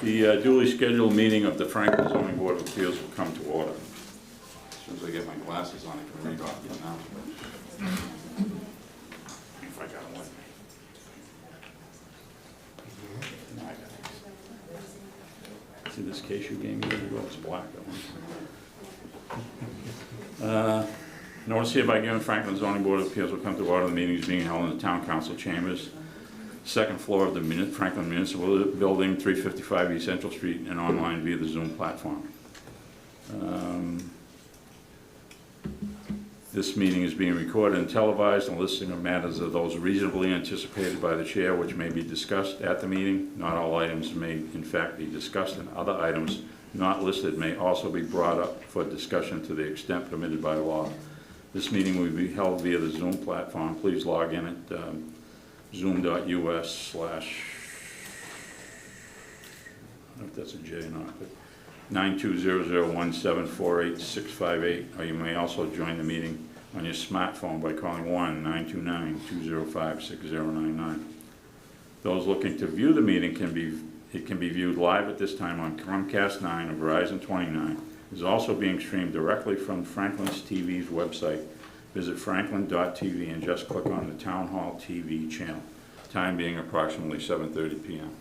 The duly scheduled meeting of the Franklin Zoning Board of Appeals will come to order. As soon as I get my glasses on, I can read off the announcement. If I got them with me. No, I got it. See this case you gave me? It's black. Notice hereby given Franklin Zoning Board of Appeals will come to order. The meeting is being held in the Town Council Chambers, second floor of the Franklin Municipal Building, 355 East Central Street, and online via the Zoom platform. This meeting is being recorded and televised, and listing of matters are those reasonably anticipated by the chair which may be discussed at the meeting. Not all items may in fact be discussed, and other items not listed may also be brought up for discussion to the extent permitted by law. This meeting will be held via the Zoom platform. Please log in at zoom.us/ I don't know if that's a J or not, but 92001748658, or you may also join the meeting on your smartphone by calling 1-929-205-6099. Those looking to view the meeting can be viewed live at this time on Comcast 9 or Verizon 29. It is also being streamed directly from Franklin's TV's website. Visit franklin.tv and just click on the Town Hall TV channel. Time being approximately 7:30 p.m.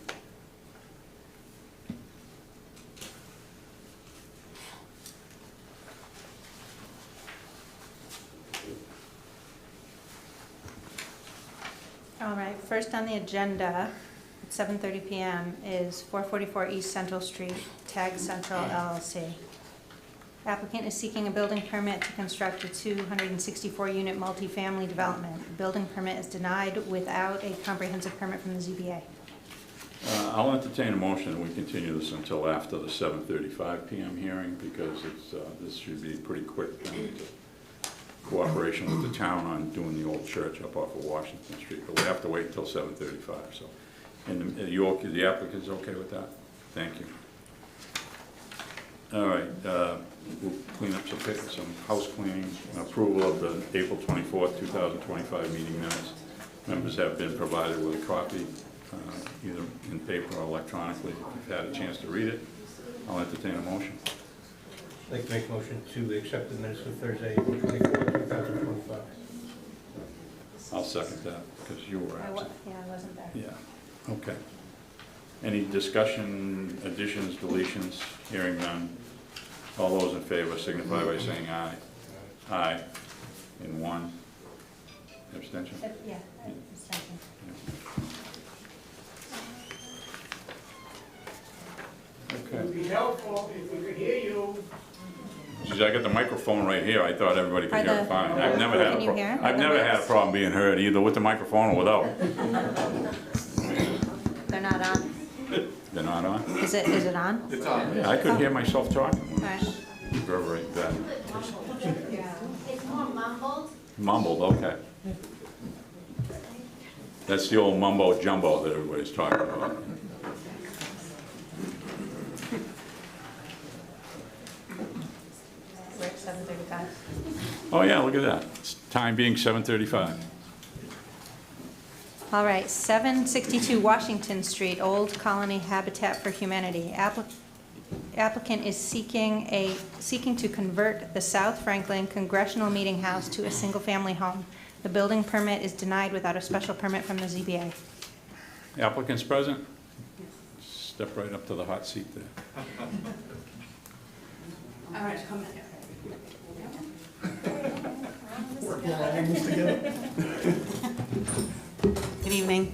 All right, first on the agenda at 7:30 p.m. is 444 East Central Street, Tag Central LLC. Applicant is seeking a building permit to construct a 264-unit multifamily development. The building permit is denied without a comprehensive permit from the ZBA. I'll entertain a motion that we continue this until after the 7:35 p.m. hearing, because this should be pretty quick. Cooperation with the town on doing the old church up off of Washington Street, but we have to wait until 7:35. So, and the applicant's okay with that? Thank you. All right, we'll clean up some house cleaning. Approval of the April 24th, 2025 meeting minutes. Members have been provided with a copy, either in paper or electronically. If you've had a chance to read it, I'll entertain a motion. I'd like to make a motion to accept the minutes of Thursday, April 24th, 2025. I'll second that, because you were absent. Yeah, I wasn't there. Yeah, okay. Any discussion, additions, deletions? Hearing none. All those in favor signify by saying aye. Aye. In one. Abstention? Yeah, abstention. Okay. It would be helpful if we could hear you. Geez, I got the microphone right here. I thought everybody could Are hear it the- fine. I've never had Can a you hear? I've never had a problem being heard, either with the microphone or without. They're not on. They're not on? Is it on? It's on. Yeah, I could hear myself talking. All right. Reverberate that. It's more mumbled. Mumbled, okay. That's the old mumbo jumbo that everybody's talking about. We're at 7:35. Oh yeah, look at that. It's time being 7:35. All right, 762 Washington Street, Old Colony Habitat for Humanity. Applicant is seeking to convert the South Franklin Congressional Meeting House to a single-family home. The building permit is denied without a special permit from the ZBA. Applicants present? Step right up to the hot seat there. All right, come in. Good evening.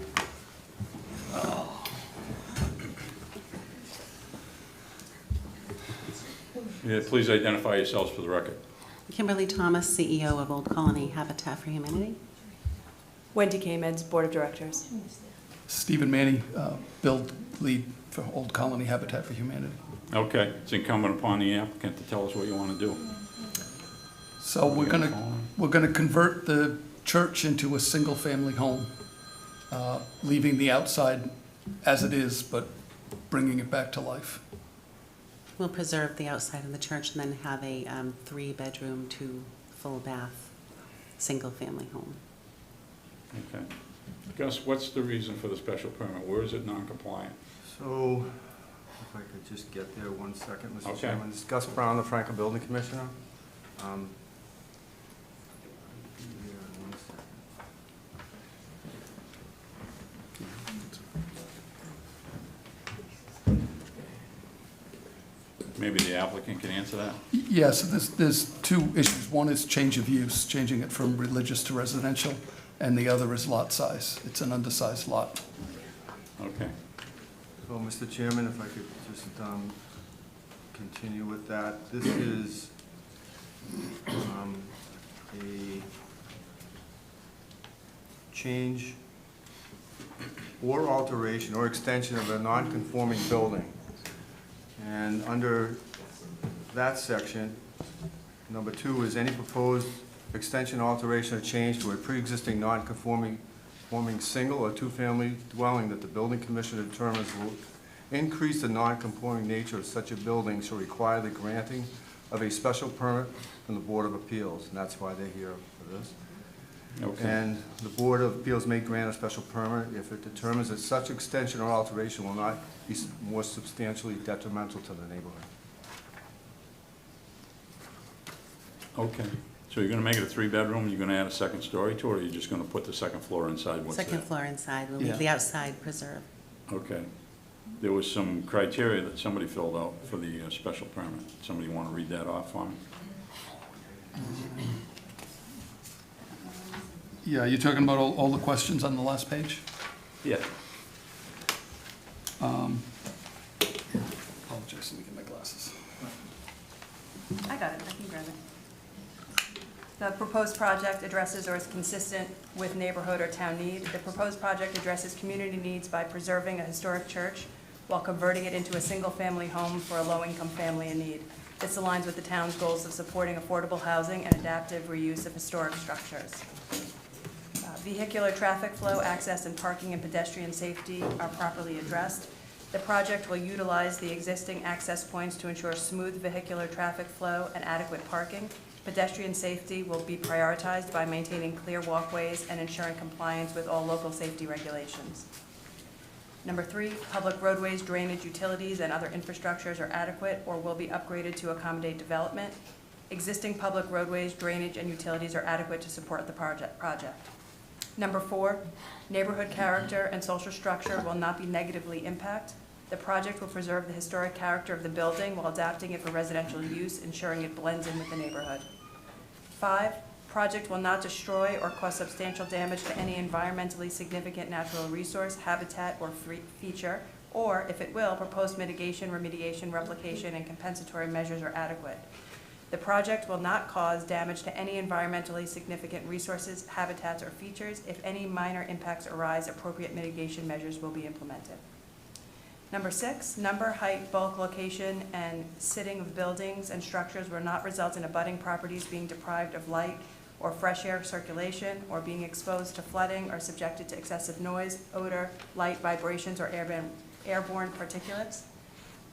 Yeah, please identify yourselves for the record. Kimberly Thomas, CEO of Old Colony Habitat for Humanity. Wendy Kamens, Board of Directors. Stephen Manny, build lead for Old Colony Habitat for Humanity. Okay, it's incumbent upon the applicant to tell us what you want to do. So we're gonna convert the church into a single-family home, leaving the outside as it is, but bringing it back to life. We'll preserve the outside of the church and then have a 3-bedroom, 2 full bath, single-family home. Okay. Gus, what's the reason for the special permit? Where is it non-compliant? So, If I could just get there 1 second, Mr. Okay. Chairman. This is Gus Brown, the Franklin Building Commissioner. Yeah, 1 second. Maybe the applicant can answer that? Yes, there's two issues. One is change of use, changing it from religious to residential, and the other is lot size. It's an undersized lot. Okay. So, Mr. Chairman, if I could just continue with that. This is a change or alteration or extension of a non-conforming building. And under that section, number 2 is any proposed extension, alteration, or change to a pre-existing non-conforming single or two-family dwelling that the building commissioner determines will increase the non-conforming nature of such a building shall require the granting of a special permit from the Board of Appeals, and that's why they're here for this. Okay. And the Board of Appeals may grant a special permit if it determines that such extension or alteration will not be more substantially detrimental to the neighborhood. Okay. So you're gonna make it a 3-bedroom, you're gonna add a second story to it, or you're just gonna put the second floor inside what's there? Second floor inside, we'll Yeah. leave the outside preserved. Okay. There was some criteria that somebody filled out for the special permit. Somebody wanna read that off for me? Yeah, you're talking about all the questions on the last page? Yeah. Apologize, let me get my glasses. I got it, I can grab it. The proposed project addresses or is consistent with neighborhood or town need. The proposed project addresses community needs by preserving a historic church while converting it into a single-family home for a low-income family in need. This aligns with the town's goals of supporting affordable housing and adaptive reuse of historic structures. Vehicular traffic flow, access and parking and pedestrian safety are properly addressed. The project will utilize the existing access points to ensure smooth vehicular traffic flow and adequate parking. Pedestrian safety will be prioritized by maintaining clear walkways and ensuring compliance with all local safety regulations. Number 3, public roadways, drainage, utilities, and other infrastructures are adequate or will be upgraded to accommodate development. Existing public roadways, drainage, and utilities are adequate to support the project. Number 4, neighborhood character and social structure will not be negatively impacted. The project will preserve the historic character of the building while adapting it for residential use, ensuring it blends in with the neighborhood. 5, project will not destroy or cause substantial damage to any environmentally significant natural resource, habitat, or feature, or, if it will, proposed mitigation, remediation, replication, and compensatory measures are adequate. The project will not cause damage to any environmentally significant resources, habitats, or features. If any minor impacts arise, appropriate mitigation measures will be implemented. Number 6, number, height, bulk, location, and sitting of buildings and structures will not result in abutting properties being deprived of light or fresh air circulation, or being exposed to flooding or subjected to excessive noise, odor, light, vibrations, or airborne particulates.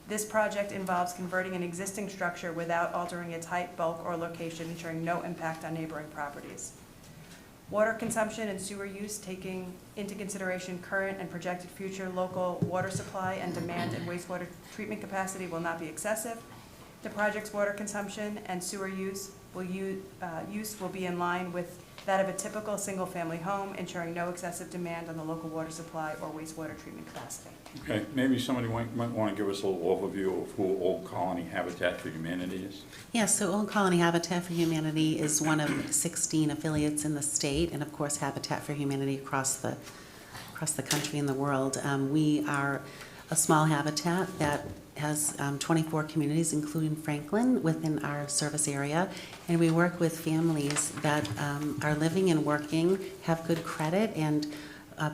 This project involves converting an existing structure without altering its height, bulk, or location, ensuring no impact on neighboring properties. Water consumption and sewer use, taking into consideration current and projected future local water supply and demand and wastewater treatment capacity, will not be excessive. The project's water consumption and sewer use will be in line with that of a typical single-family home, ensuring no excessive demand on the local water supply or wastewater treatment capacity. Okay, maybe somebody might want to give us a little overview of who Old Colony Habitat for Humanity is? Yeah, so Old Colony Habitat for Humanity is one of 16 affiliates in the state, and of course Habitat for Humanity across the country and the world. We are a small habitat that has 24 communities, including Franklin, within our service area, and we work with families that are living and working, have good credit, and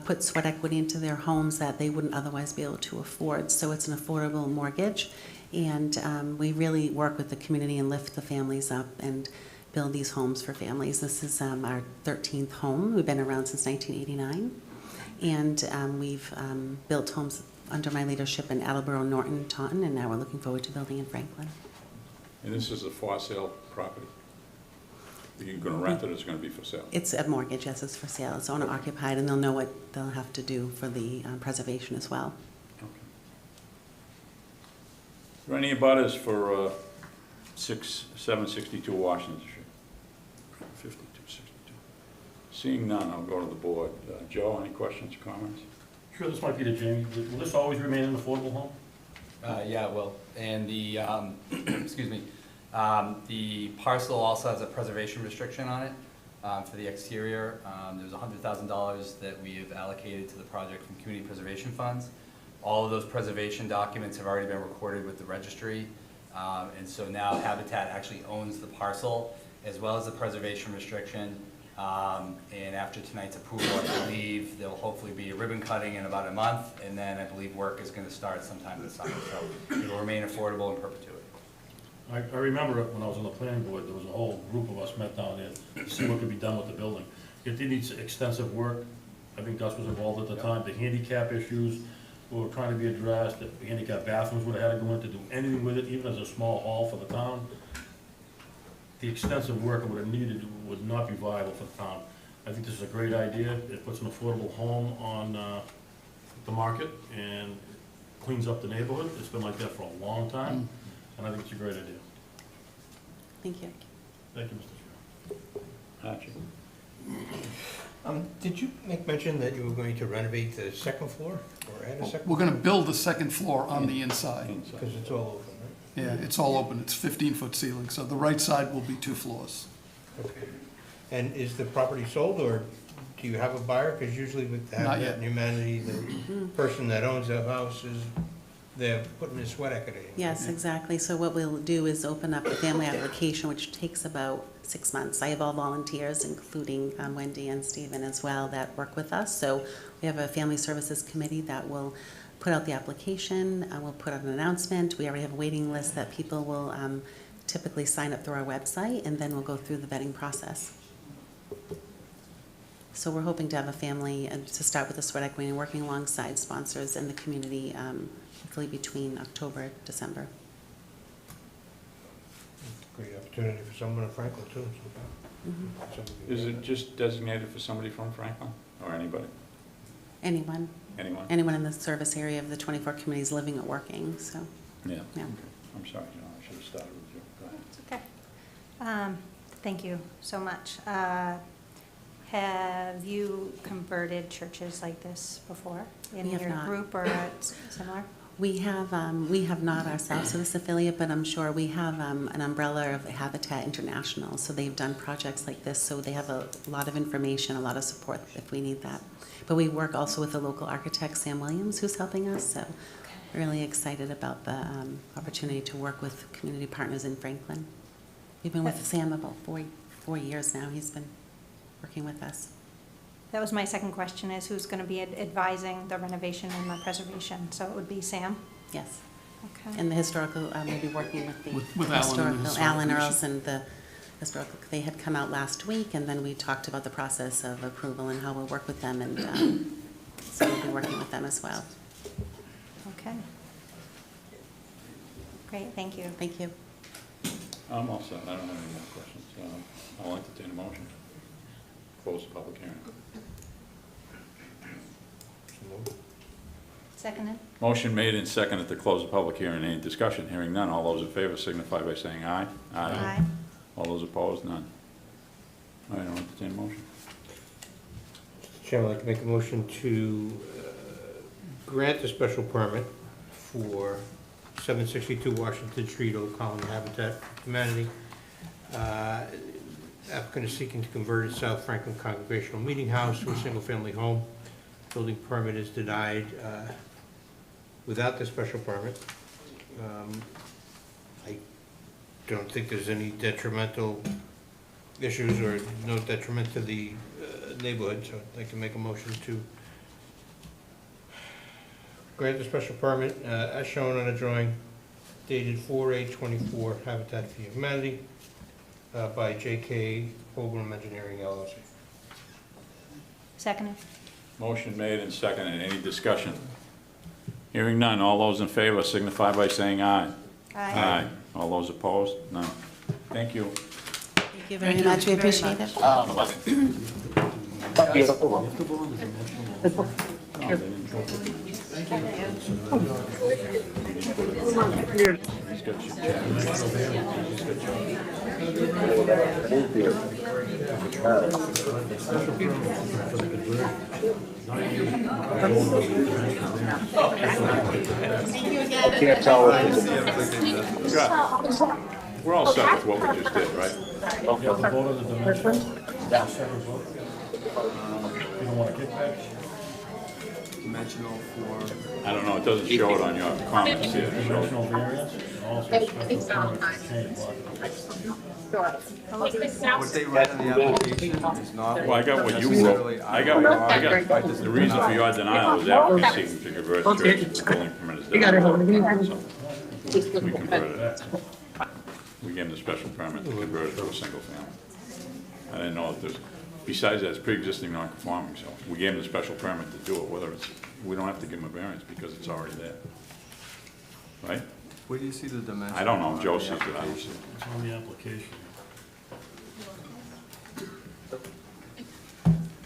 put sweat equity into their homes that they wouldn't otherwise be able to afford. So it's an affordable mortgage, and we really work with the community and lift the families up and build these homes for families. This is our 13th home. We've been around since 1989, and we've built homes under my leadership in Attleboro, Norton, Taunton, and now we're looking forward to building in Franklin. And this is a for sale property? You're going to rent it, or it's going to be for sale? It's a mortgage, yes, it's for sale. It's owner occupied, and they'll know what they'll have to do for the preservation as well. Okay. there any abutters for 762 Washington Street? 5262. Seeing none, I'll go to the board. Joe, any questions, comments? Sure, this might be to Jamie. Will this always remain an affordable home? Yeah, it will. And the, excuse me, the parcel also has a preservation restriction on it for the exterior. There's $100,000 that we have allocated to the project from community preservation funds. All of those preservation documents have already been recorded with the registry. And so now Habitat actually owns the parcel as well as the preservation restriction. And after tonight's approval, I believe there'll hopefully be a ribbon cutting in about a month, and then I believe work is gonna start sometime this summer, so it'll remain affordable in perpetuity. I remember when I was on the planning board, there was a whole group of us met down there to see what could be done with the building. It did need extensive work. I think Gus was involved at the time. The handicap issues were trying to be addressed. The handicap bathrooms would have had to go in to do anything with it, even as a small hall for the town. The extensive work it would have needed would not be viable for the town. I think this is a great idea. It puts an affordable home on the market and cleans up the neighborhood. It's been like that for a long time, and I think it's a great idea. Thank you. Thank you, Mr. Chair. Archie? Did you make mention that you were going to renovate the second floor, or add a second? We're gonna build the second floor on the inside. Inside. Because it's all open, right? Yeah, it's all open, it's 15-foot ceiling, so the right side will be 2 floors. Okay. And is the property sold, or do you have a buyer? Because usually with Not Habitat yet. and Humanity, the person that owns the house is, they're putting their sweat equity. Yes, exactly. So what we'll do is open up a family application, which takes about 6 months. I have all volunteers, including Wendy and Stephen as well, that work with us. So we have a family services committee that will put out the application, we'll put out an announcement. We already have a waiting list that people will typically sign up through our website, and then we'll go through the vetting process. So we're hoping to have a family, to start with the sweat equity and working alongside sponsors in the community, hopefully between October and December. Great opportunity for someone in Franklin too. Is it just designated for somebody from Franklin, or anybody? Anyone, Anyone? anyone in the service area of the 24 communities living or working, so, Yeah. yeah. Okay. I'm sorry, John, I should have started with you. Go ahead. It's okay. Thank you so much. Have you converted churches like this before in We have your not. group or similar? We have not ourselves with this affiliate, but I'm sure we have an umbrella of Habitat International, so they've done projects like this, so they have a lot of information, a lot of support if we need that. But we work also with the local architect, Sam Williams, who's helping us, so really excited about the opportunity to work with community partners in Franklin. We've been with Sam about four years now. He's been working with us. That was my second question, is who's going to be advising the renovation and the preservation? So it would be Sam? Yes. Okay. And the historical, we'll be working with the With Alan and the Historical Alan Commission. Earls and the historical, they had come out last week, and then we talked about the process of approval and how we'll work with them, and so we'll be working with them as well. Okay. Great, thank you. Thank you. I'm all set, I don't have any more questions. I'll entertain a motion. Close the public hearing. Seconded? Motion made and seconded to close the public hearing. Any discussion? Hearing none. All those in favor signify by saying aye. Aye. All those opposed? None. All right, I'll entertain a motion. Chairman, I'd like to make a motion to grant the special permit for 762 Washington Street, Old Colony, Habitat for Humanity. Applicant is seeking to convert its South Franklin Congregational Meeting House to a single-family home. Building permit is denied without the special permit. I don't think there's any detrimental issues or no detriment to the neighborhood, so I'd like to make a motion to grant the special permit as shown on a drawing dated 4/8/24, Habitat for Humanity, by J.K. Holgram Engineering LLC. Seconded? Motion made and seconded. Any discussion? Hearing none. All those in favor signify by saying aye. Aye. All those opposed? None. Thank you. Thank you very much. We appreciate it. Thank Can't tell. We're all set with what we just did, right? You have to vote on the dimensions. Separate vote. You don't want a kickback? Dimensional for, I don't know, it doesn't show it on your comments here. It shows- Dimensional variance, and also special permit to change lot. what they write on the application is not. Well, I got what you necessarily wrote. I got, the reason for your denial was applicant seeking to convert the church to building permit is different. So, we converted it. We gave them the special permit to convert it to a single family. I didn't know if there's, besides that, it's pre-existing non-conforming, so we gave them the special permit to do it, whether it's, we don't have to give them a variance because it's already there. Right? Where do you see the dimension? I don't know, Joe sees it, I don't see it. It's on the application.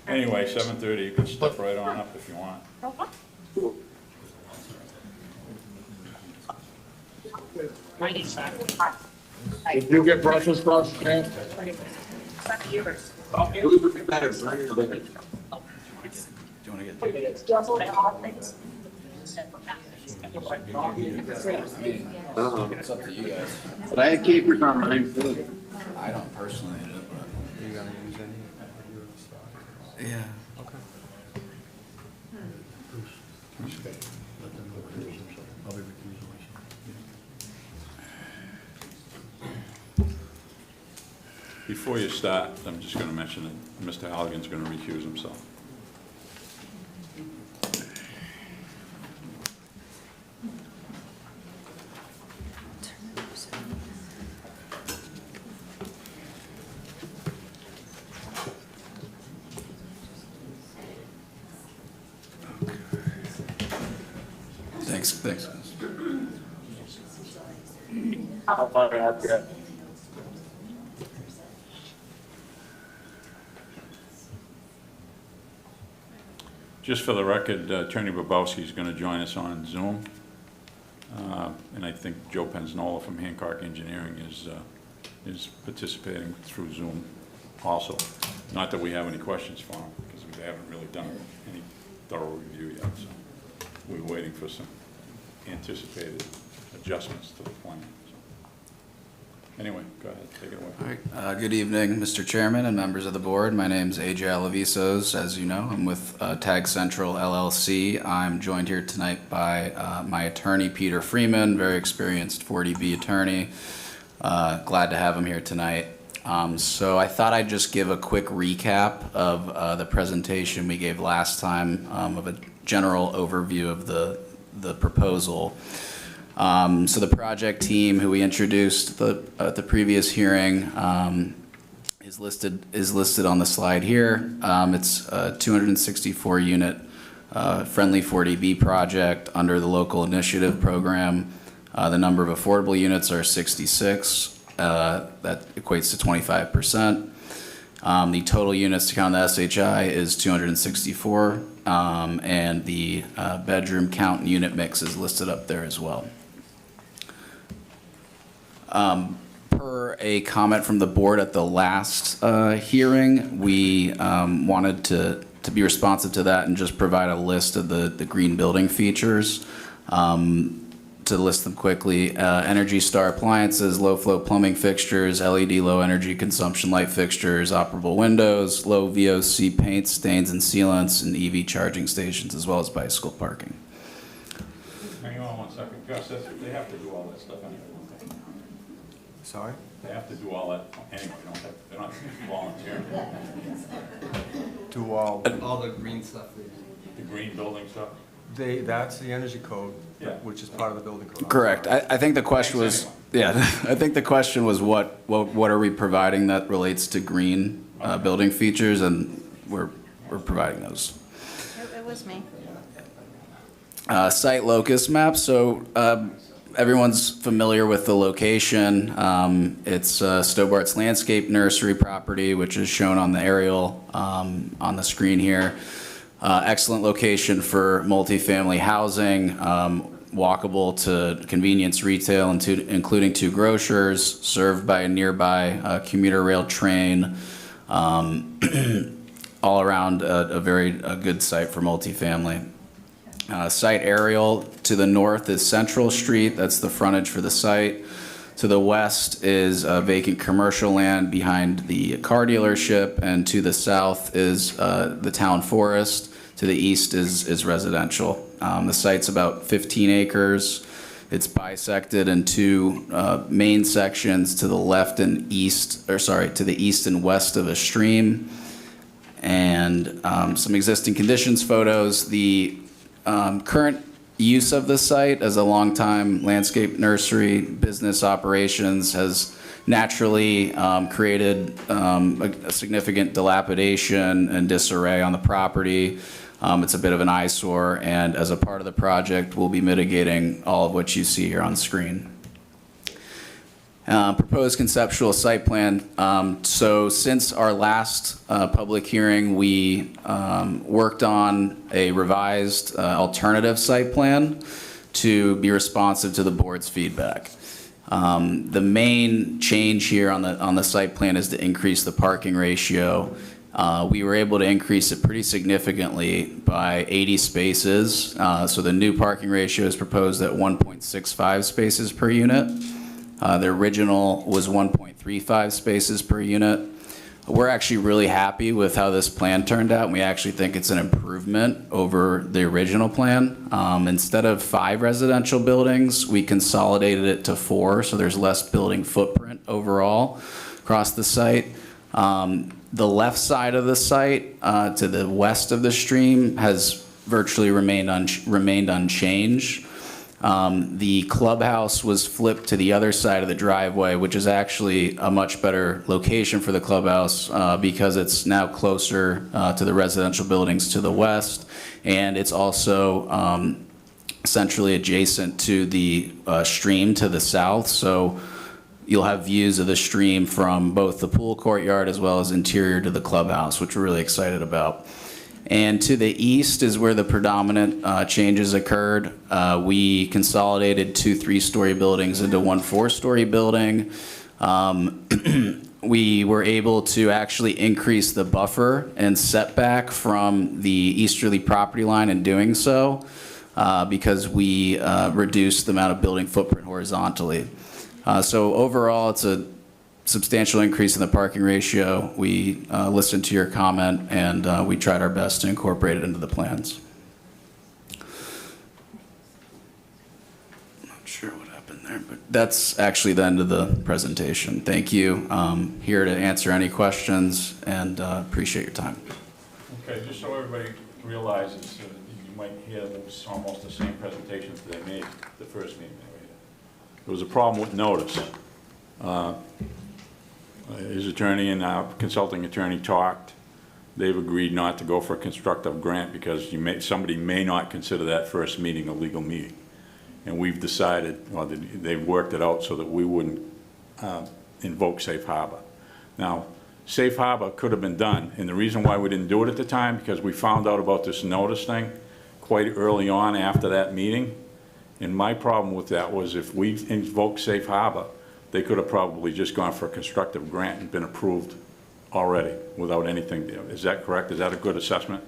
Anyway, 7:30, you can step right on up if you want. Did you get Brussels sprouts, man? It's up to you guys. But I had keepers on mine too. I don't personally do it, Are you gonna use any of your stock? but. Yeah. Okay. Let them know recuse themselves. I'll be recusing myself. Before you start, I'm just gonna mention that Mr. Halligan's gonna recuse himself. Thanks. How far out there? Just for the record, Attorney Babowski is going to join us on Zoom. And I think Joe Penznola from Hancock Engineering is participating through Zoom also. Not that we have any questions for him, because we haven't really done any thorough review yet, so we're waiting for some anticipated adjustments to the plan. So, anyway, go ahead, take it away. All right, good evening, Mr. Chairman and members of the board. My name's AJ Alavisos, as you know. I'm with Tag Central LLC. I'm joined here tonight by my attorney, Peter Freeman, very experienced 40B attorney. Glad to have him here tonight. So I thought I'd just give a quick recap of the presentation we gave last time, of a general overview of the proposal. So the project team, who we introduced at the previous hearing, is listed on the slide here. It's a 264 unit friendly 40B project under the local initiative program. The number of affordable units are 66. That equates to 25%. The total units to count the SHI is 264, and the bedroom count and unit mix is listed up there as well. Per a comment from the board at the last hearing, we wanted to be responsive to that and just provide a list of the green building features. To list them quickly, Energy Star appliances, low flow plumbing fixtures, LED low energy consumption light fixtures, operable windows, low VOC paint, stains and sealants, and EV charging stations, as well as bicycle parking. Hang on one second, Gus, they have to do all that stuff anyway, don't they? Sorry? They have to do all that anyway, they're not volunteering. Do all, All the green stuff. The green building stuff? that's the energy code, Yeah. which is part of the building code. I'm Correct. sorry. I think the question was, yeah, I think the question was what are we providing that relates to green building features, and we're providing those. It was me. Site locus map, so everyone's familiar with the location. It's Stobart's Landscape Nursery property, which is shown on the aerial on the screen here. Excellent location for multifamily housing, walkable to convenience retail, including 2 grocers, served by a nearby commuter rail train. All around a very good site for multifamily. Site aerial to the north is Central Street. That's the frontage for the site. To the west is vacant commercial land behind the car dealership, and to the south is the town forest. To the east is residential. The site's about 15 acres. It's bisected in 2 main sections to the left and east, to the east and west of a stream. And some existing conditions photos. The current use of the site as a longtime landscape nursery business operations has naturally created a significant dilapidation and disarray on the property. It's a bit of an eyesore, and as a part of the project, we'll be mitigating all of what you see here on screen. Proposed conceptual site plan. So since our last public hearing, we worked on a revised alternative site plan to be responsive to the board's feedback. The main change here on the site plan is to increase the parking ratio. We were able to increase it pretty significantly by 80 spaces. So the new parking ratio is proposed at 1.65 spaces per unit. The original was 1.35 spaces per unit. We're actually really happy with how this plan turned out, and we actually think it's an improvement over the original plan. Instead of 5 residential buildings, we consolidated it to 4, so there's less building footprint overall across the site. The left side of the site, to the west of the stream, has virtually remained unchanged. The clubhouse was flipped to the other side of the driveway, which is actually a much better location for the clubhouse because it's now closer to the residential buildings to the west, and it's also centrally adjacent to the stream to the south. So you'll have views of the stream from both the pool courtyard as well as interior to the clubhouse, which we're really excited about. And to the east is where the predominant changes occurred. We consolidated 2 3-story buildings into 1 4-story building. We were able to actually increase the buffer and setback from the easterly property line in doing so because we reduced the amount of building footprint horizontally. So overall, it's a substantial increase in the parking ratio. We listened to your comment, and we tried our best to incorporate it into the plans. Not sure what happened there, but that's actually the end of the presentation. Thank you. Here to answer any questions, and appreciate your time. Okay, just so everybody realizes, you might hear almost the same presentations that they made the first meeting. There was a problem with notice. His attorney and our consulting attorney talked. They've agreed not to go for a constructive grant because somebody may not consider that first meeting a legal meeting. And we've decided, well, they've worked it out so that we wouldn't invoke safe harbor. Now, safe harbor could have been done, and the reason why we didn't do it at the time, because we found out about this notice thing quite early on after that meeting. And my problem with that was if we invoked safe harbor, they could have probably just gone for a constructive grant and been approved already without anything there. Is that correct? Is that a good assessment?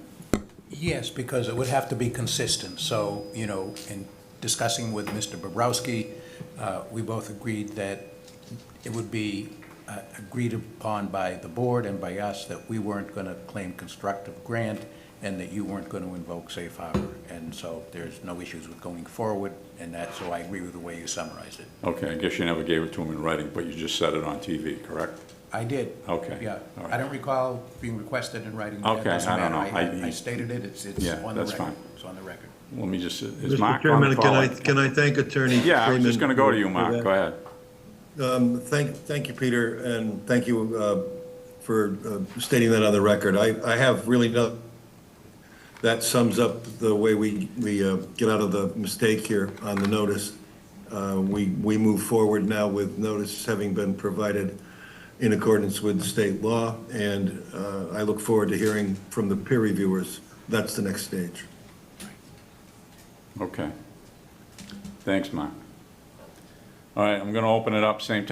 Yes, because it would have to be consistent. So, you know, in discussing with Mr. Bobrowski, we both agreed that it would be agreed upon by the board and by us that we weren't going to claim constructive grant and that you weren't going to invoke safe harbor. And so there's no issues with going forward, and so I agree with the way you summarized it. Okay, I guess you never gave it to him in writing, but you just said it on TV, correct? I did. Okay. Yeah. All right. I don't recall being requested in writing. Okay, I don't know. I stated it. It's yeah, on the that's record. fine. It's on the record. Let me just, is Mr. Mark Chairman, on the call? can I thank Attorney Freeman? Yeah, I was just going to go to you, Mark. Go ahead. Thank you, Peter, and thank you for stating that on the record. I have really no, that sums up the way we get out of the mistake here on the notice. We move forward now with notice having been provided in accordance with state law, and I look forward to hearing from the peer reviewers that's the next stage. Okay. Thanks, Mark. All right, I'm gonna open it up same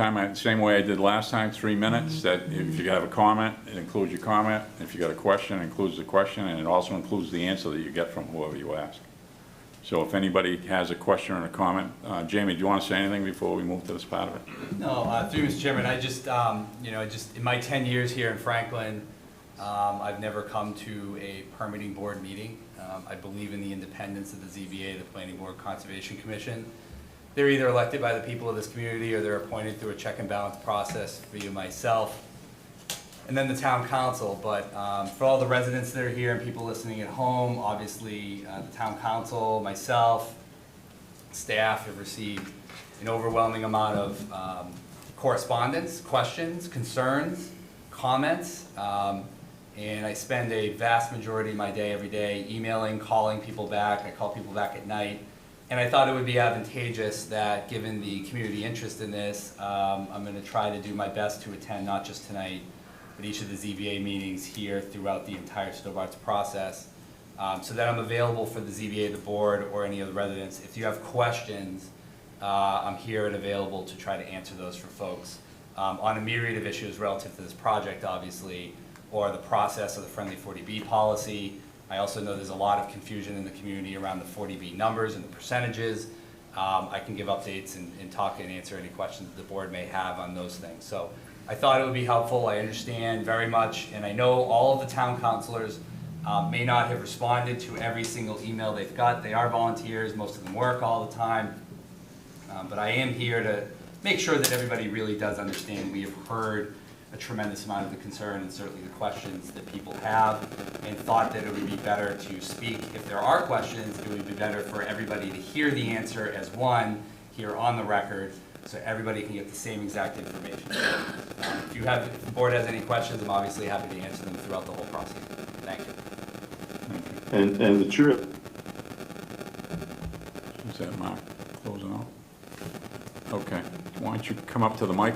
way I did last time, 3 minutes, that if you have a comment, it includes your comment. If you got a question, it includes the question, and it also includes the answer that you get from whoever you ask. So if anybody has a question or a comment, Jamie, do you want to say anything before we move to this part of it? No, through Mr. Chairman, I just, in my 10 years here in Franklin, I've never come to a permitting board meeting. I believe in the independence of the ZBA, the Planning Board Conservation Commission. They're either elected by the people of this community or they're appointed through a check and balance process via myself and then the town council. But for all the residents that are here and people listening at home, obviously the town council, myself, staff have received an overwhelming amount of correspondence, questions, concerns, comments, and I spend a vast majority of my day every day emailing, calling people back. I call people back at night. And I thought it would be advantageous that, given the community interest in this, I'm going to try to do my best to attend not just tonight, but each of the ZBA meetings here throughout the entire Stobart's process, so that I'm available for the ZBA, the board, or any of the residents. If you have questions, I'm here and available to try to answer those for folks on a myriad of issues relative to this project, obviously, or the process of the friendly 40B policy. I also know there's a lot of confusion in the community around the 40B numbers and the percentages. I can give updates and talk and answer any questions that the board may have on those things. So I thought it would be helpful. I understand very much, and I know all of the town councilors may not have responded to every single email they've got. They are volunteers. Most of them work all the time. But I am here to make sure that everybody really does understand. We have heard a tremendous amount of the concern and certainly the questions that people have, and thought that it would be better to speak. If there are questions, it would be better for everybody to hear the answer as one here on the record, so everybody can get the same exact information. If the board has any questions, I'm obviously happy to answer them throughout the whole process. Thank you. And the chair. Is that Mark closing out? Okay, why don't you come up to the mic?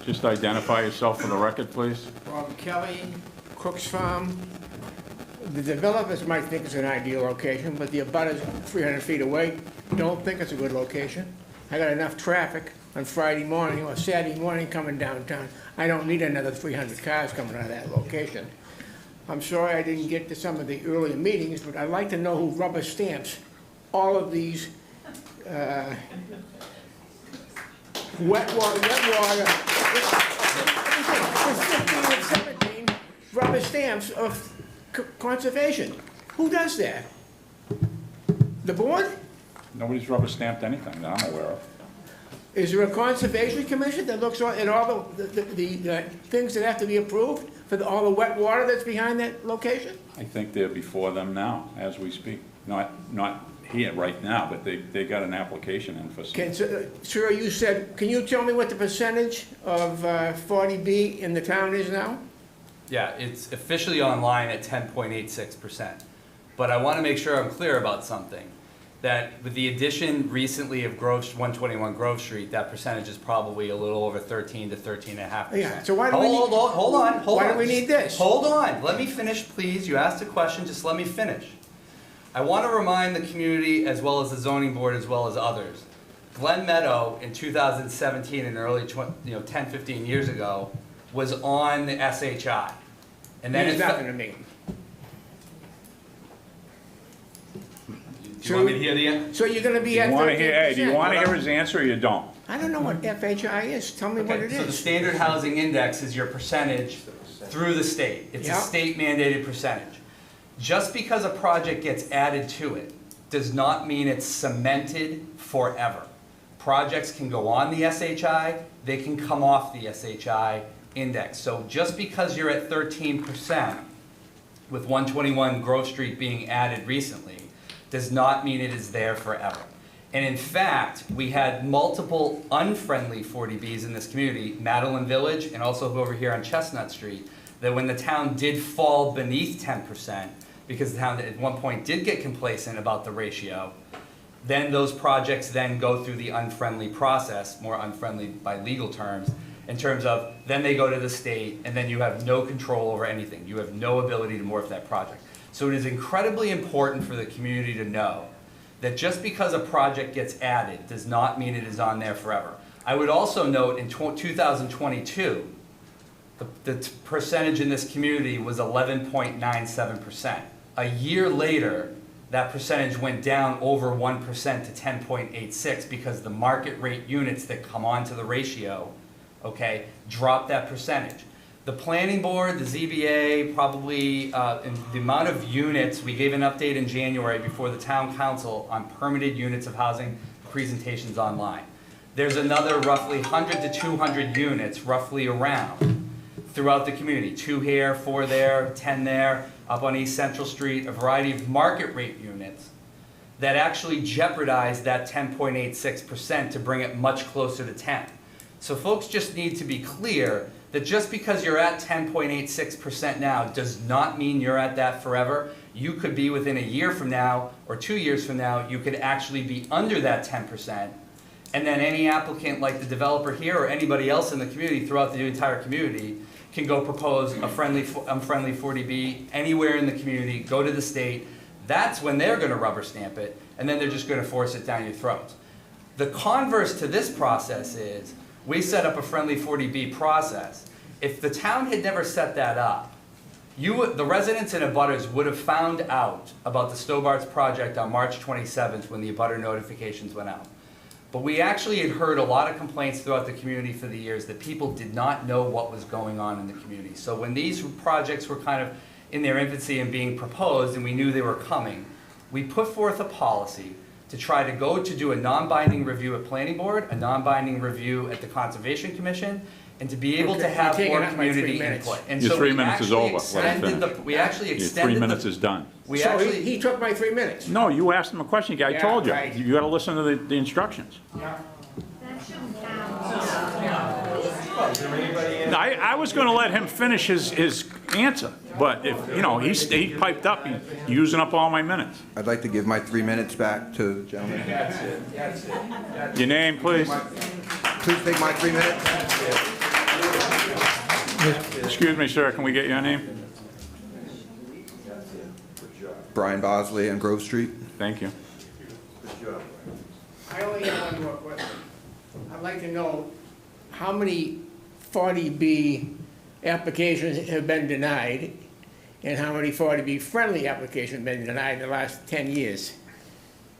Just identify yourself for the record, please. Bob Kelly, Cook's Farm. The developers might think it's an ideal location, but the abutters 300 feet away don't think it's a good location. I got enough traffic on Friday morning or Saturday morning coming downtown. I don't need another 300 cars coming out of that location. I'm sorry I didn't get to some of the earlier meetings, but I'd like to know who rubber stamps all of these wet water, with 15 and 17 rubber stamps of conservation. Who does that? The board? Nobody's rubber stamped anything that I'm aware of. Is there a conservation commission that looks at all the things that have to be approved for all the wet water that's behind that location? I think they're before them now, as we speak. Not here right now, but they got an application in for some. Sir, you said, can you tell me what the percentage of 40B in the town is now? Yeah, it's officially online at 10.86%. But I want to make sure I'm clear about something. That with the addition recently of 121 Grove Street, that percentage is probably a little over 13 to 13.5%. Yeah, so why do we need... Hold on. Why do we need this? Hold on, let me finish, please. You asked a question, just let me finish. I want to remind the community, as well as the zoning board, as well as others, Glen Meadow in 2017 and early 10, 15 years ago was on the SHI. And then Means nothing to me. Do you want me to hear the answer? So you're gonna be at 13%? Do you want to hear his answer or you don't? I don't know what FHI is. Tell me what it So the is. standard housing index is your percentage through the state. It's a Yeah. state mandated percentage. Just because a project gets added to it does not mean it's cemented forever. Projects can go on the SHI, they can come off the SHI index. So just because you're at 13% with 121 Grove Street being added recently, does not mean it is there forever. And in fact, we had multiple unfriendly 40Bs in this community, Madeline Village and also over here on Chestnut Street, that when the town did fall beneath 10%, because the town at one point did get complacent about the ratio, Then those projects then go through the unfriendly process, more unfriendly by legal terms, in terms of, then they go to the state, and then you have no control over anything. You have no ability to morph that project. So it is incredibly important for the community to know that just because a project gets added does not mean it is on there forever. I would also note in 2022, the percentage in this community was 11.97%. A year later, that percentage went down over 1% to 10.86 because the market rate units that come onto the ratio, okay, dropped that percentage. The planning board, the ZBA, probably in the amount of units, we gave an update in January before the town council on permitted units of housing presentations online. There's another roughly 100 to 200 units roughly around throughout the community. 2 here, 4 there, 10 there, up on East Central Street, a variety of market rate units that actually jeopardize that 10.86% to bring it much closer to 10. So folks just need to be clear that just because you're at 10.86% now does not mean you're at that forever. You could be within a year from now or 2 years from now, you could actually be under that 10%. And then any applicant like the developer here or anybody else in the community throughout the entire community can go propose a unfriendly 40B anywhere in the community, go to the state. That's when they're going to rubber stamp it, and then they're just going to force it down your throats. The converse to this process is we set up a friendly 40B process. If the town had never set that up, the residents and abutters would have found out about the Stobart's project on March 27th when the abutter notifications went out. But we actually had heard a lot of complaints throughout the community for the years that people did not know what was going on in the community. So when these projects were kind of in their infancy and being proposed and we knew they were coming, we put forth a policy to try to go to do a non-binding review at Planning Board, a non-binding review at the Conservation Commission, and to be able to have more community input. And Your so 3 we minutes is actually over. Let him extended finish. we actually Your extended 3 minutes is done. We So actually, he took my 3 minutes. No, you asked him a question, I Yeah, told you. right. You gotta listen to the instructions. That shouldn't count. I was gonna let him finish his answer, but if, you know, he piped up, he's using up all my minutes. I'd like to give my 3 minutes back to the gentleman. Your name, please? Please take my 3 minutes. Excuse me, sir, can we get your name? Brian Bosley on Grove Street. Thank you. I only have one more question. I'd like to know how many 40B applications have been denied and how many 40B friendly applications have been denied in the last 10 years?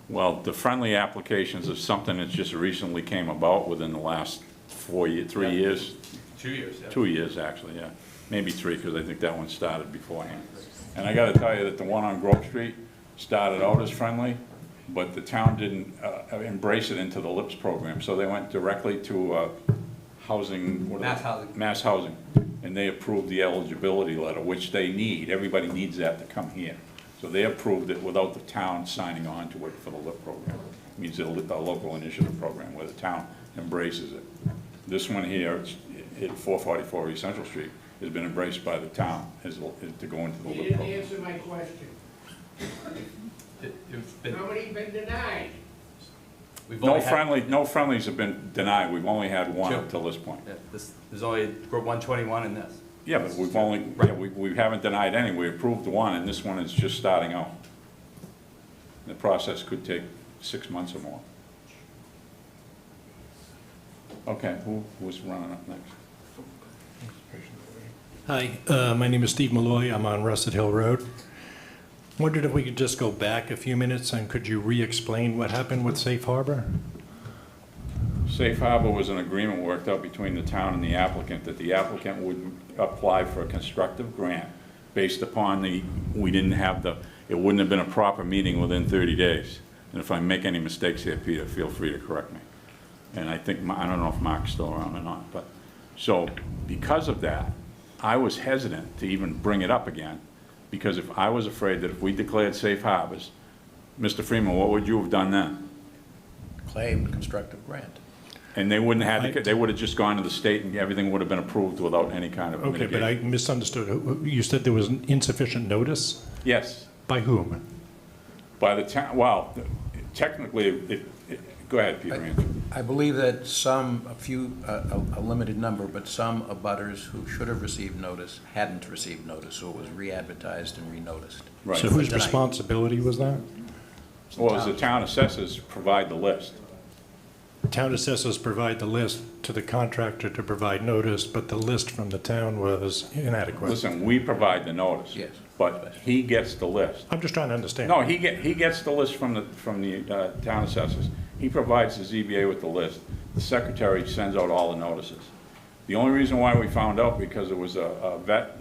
Well, the friendly applications is something that just recently came about within the last 3 years. 2 years, yeah. 2 years, actually, yeah. Maybe 3, because I think that one started beforehand. And I gotta tell you that the one on Grove Street started out as friendly, but the town didn't embrace it into the LIPS program, so they went directly to housing. Mass housing. Mass housing, and they approved the eligibility letter, which they need. Everybody needs that to come here. So they approved it without the town signing on to it for the LIP program. It means a local initiative program where the town embraces it. This one here, at 444 East Central Street, has been embraced by the town to go into the You LIP didn't program. answer my question. It's been- How many have been denied? we've only had- No friendlies have been denied. We've only had one Two. up till this point. Yeah, there's only Group 121 in this. Yeah, but we've only, we haven't denied any. We approved one, and this one is just starting out. The process could take 6 months or more. Okay, who's running up next? Hi, my name is Steve Malloy. I'm on Russet Hill Road. Wondered if we could just go back a few minutes and could you re-explain what happened with Safe Harbor? Safe Harbor was an agreement worked out between the town and the applicant that the applicant would apply for a constructive grant based upon we didn't have it wouldn't have been a proper meeting within 30 days. And if I make any mistakes here, Peter, feel free to correct me. And I think, I don't know if Mark's still around or not, but, so because of that, I was hesitant to even bring it up again, because if I was afraid that if we declared safe harbors, Mr. Freeman, what would you have done then? Claim constructive grant. And they wouldn't have, they would have just gone to the state and everything would have been approved without any kind of Okay, mitigation. but I misunderstood. You said there was insufficient notice? Yes, By whom? by the town, well, technically, go ahead, Peter, answer. I believe that a limited number, but some abutters who should have received notice hadn't received notice, so it was re-advertised and re-noticed. Right. So whose responsibility was that? Well, as the town assessors provide the list. Town assessors provide the list to the contractor to provide notice, but the list from the town was inadequate. Listen, we provide the notice. Yes. But he gets the list. I'm just trying to understand. No, he gets the list from the town assessors. He provides the ZBA with the list. The secretary sends out all the notices. The only reason why we found out, because it was a vet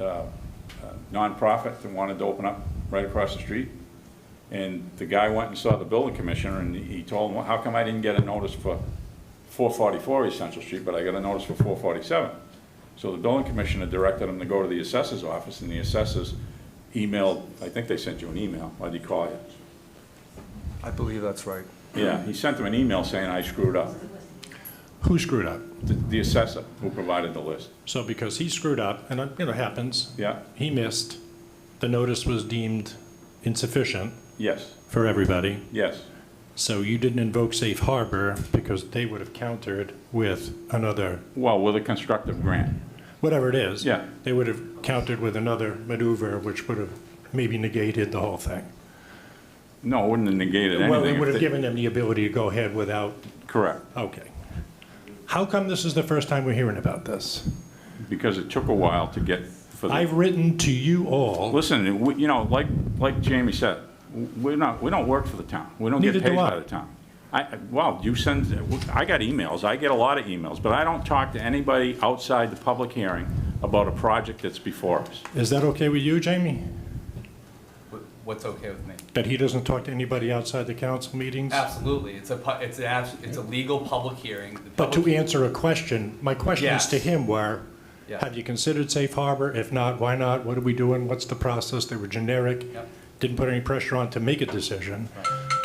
nonprofit that wanted to open up right across the street. And the guy went and saw the building commissioner, and he told him, well, how come I didn't get a notice for 444 East Central Street, but I got a notice for 447? So the building commissioner directed him to go to the assessor's office, and the assessors emailed, I think they sent you an email. Why did he call you? I believe that's right. Yeah, he sent them an email saying I screwed up. Who screwed up? The assessor who provided the list. So because he screwed up, and it happens. Yeah. He missed, the notice was deemed insufficient. Yes. For everybody. Yes. So you didn't invoke safe harbor because they would have countered with another. Well, with a constructive grant. Whatever it is. Yeah. They would have countered with another maneuver, which would have maybe negated the whole thing. No, it wouldn't have negated anything. Well, it would have given them the ability to go ahead without. Correct. Okay. How come this is the first time we're hearing about this? Because it took a while to get. I've written to you all. Listen, like Jamie said, we don't work for the town. We don't Neither get paid do I. by the town. I got emails. I get a lot of emails, but I don't talk to anybody outside the public hearing about a project that's before us. Is that okay with you, Jamie? What's okay with me? That he doesn't talk to anybody outside the council meetings? Absolutely. It's a legal public hearing. The But public- to answer a question, my questions to Yes. him were, Yeah. have you considered safe harbor? If not, why not? What are we doing? What's the process? They were generic. Yep. Didn't put any pressure on to make a decision.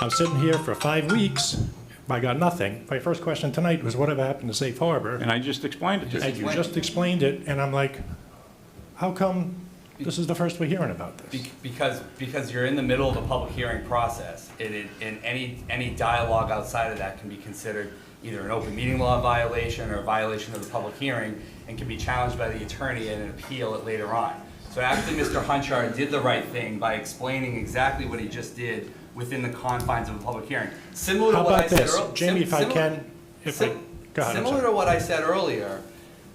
I'm sitting here for 5 weeks. I got nothing. My first question tonight was, whatever happened to safe harbor? And I just explained it to And you. you just explained it, and I'm like, how come this is the first we're hearing about this? Because you're in the middle of a public hearing process, and any dialogue outside of that can be considered either an open meeting law violation or a violation of the public hearing, and can be challenged by the attorney and an appeal it later on. So actually, Mr. Hunchard did the right thing by explaining exactly what he just did within the confines of a public hearing. Similar to How what I about said this? earlier. Jamie, if I can, go ahead. I'm Similar sorry. to what I said earlier,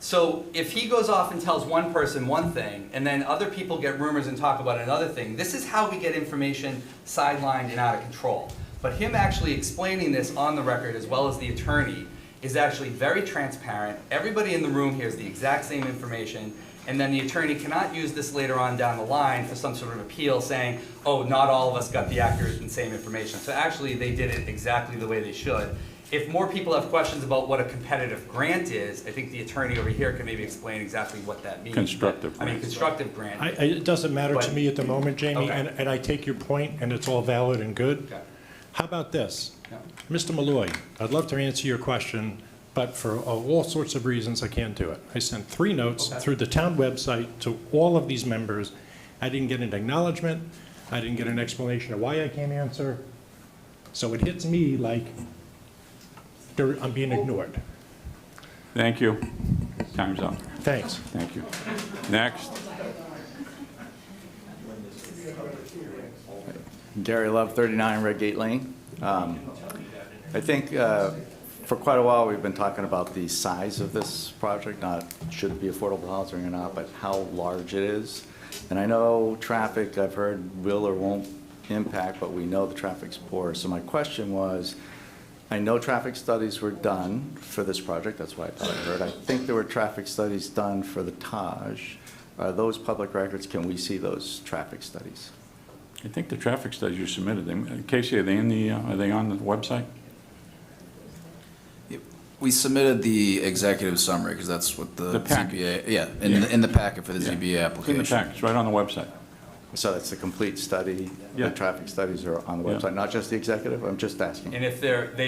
so if he goes off and tells one person one thing, and then other people get rumors and talk about another thing, this is how we get information sidelined and out of control. But him actually explaining this on the record, as well as the attorney, is actually very transparent. Everybody in the room hears the exact same information, and then the attorney cannot use this later on down the line for some sort of appeal saying, oh, not all of us got the accurate and same information. So actually, they did it exactly the way they should. If more people have questions about what a competitive grant is, I think the attorney over here can maybe explain exactly what that means. Constructive I mean, grant. constructive grant. It doesn't matter to But- me at the moment, Jamie, Okay. and I take your point, and it's all valid and good. Okay. How about this? Yeah. Mr. Malloy, I'd love to answer your question, but for all sorts of reasons, I can't do it. I sent 3 notes Okay. through the town website to all of these members. I didn't get an acknowledgement. I didn't get an explanation of why I can't answer. So it hits me like I'm being ignored. Thank you. Time's up. Thanks. Thank you. Next. Gary Love, 39 Redgate Lane. I think for quite a while, we've been talking about the size of this project, not should it be affordable housing or not, but how large it is. And I know traffic, I've heard will or won't impact, but we know the traffic's poor. So my question was, I know traffic studies were done for this project, that's why I thought I heard. I think there were traffic studies done for the Taj. Are those public records? Can we see those traffic studies? I think the traffic studies you submitted, Casey, are they on the website? We submitted the executive summary, because that's what the The packet. ZBA, in the packet for the ZBA It's in the application. packet, it's right on the website. So that's the complete study, Yeah. the traffic studies are on the Yeah. website, not just the executive? I'm just asking. And if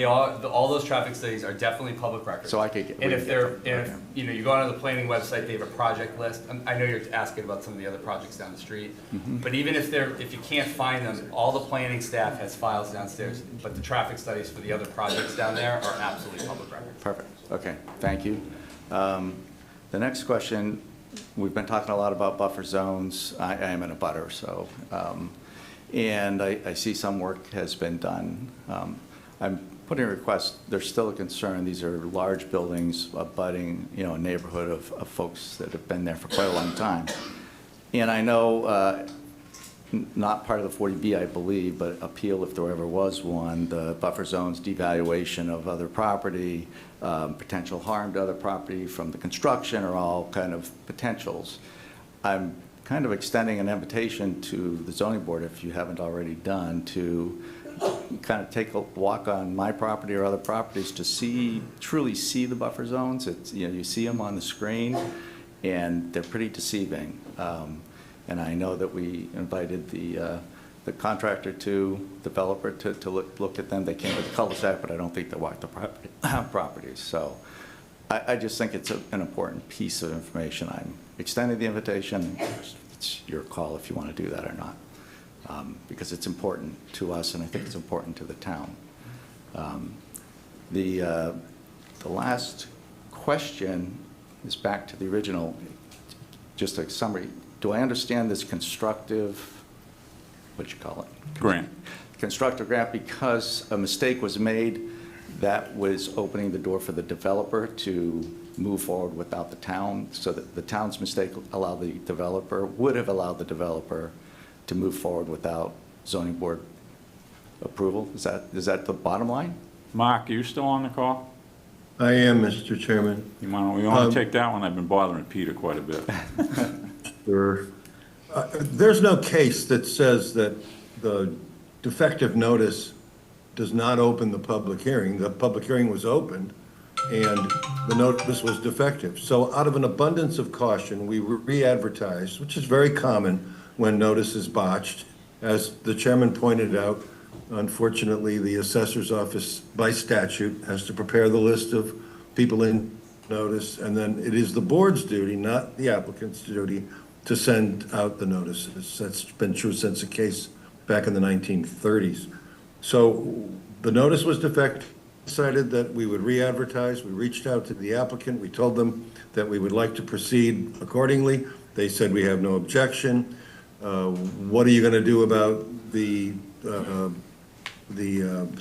all those traffic studies are definitely public records. So I could get. And we if could get if, them. you know, you go onto the planning website, they have a project list. I know you're asking about some of the other projects down the street. But even if you can't find them, all the planning staff has files downstairs. But the traffic studies for the other projects down there are absolutely public records. Perfect, okay, thank you. The next question, we've been talking a lot about buffer zones. I am in a butter, so, and I see some work has been done. I'm putting a request, there's still a concern, these are large buildings abutting, you know, a neighborhood of folks that have been there for quite a long time. And I know, not part of the 40B, I believe, but appeal if there ever was one, the buffer zones, devaluation of other property, potential harm to other property from the construction are all kind of potentials. I'm kind of extending an invitation to the zoning board, if you haven't already done, to kind of take a walk on my property or other properties to truly see the buffer zones. It's, you know, you see them on the screen, and they're pretty deceiving. And I know that we invited the contractor developer to look at them. They came with the cul-de-sac, but I don't think they walked the properties. So I just think it's an important piece of information. I'm extending the invitation. It's your call if you want to do that or not, because it's important to us, and I think it's important to the town. The last question is back to the original, just a summary. Do I understand this constructive, what you call it? Grant. Constructive grant because a mistake was made that was opening the door for the developer to move forward without the town, so that the town's mistake would have allowed the developer to move forward without zoning board approval? Is that the bottom line? Mark, are you still on the call? I am, Mr. Chairman. You want to take that one? I've been bothering Peter quite a bit. Sure. There's no case that says that the defective notice does not open the public hearing. The public hearing was opened, and the notice was defective. So out of an abundance of caution, we re-advertised, which is very common when notice is botched. As the chairman pointed out, unfortunately, the assessor's office, by statute, has to prepare the list of people in notice, and then it is the board's duty, not the applicant's duty, to send out the notices. That's been true since the case back in the 1930s. So the notice was defective, decided that we would re-advertise. We reached out to the applicant. We told them that we would like to proceed accordingly. They said we have no objection. What are you going to do about the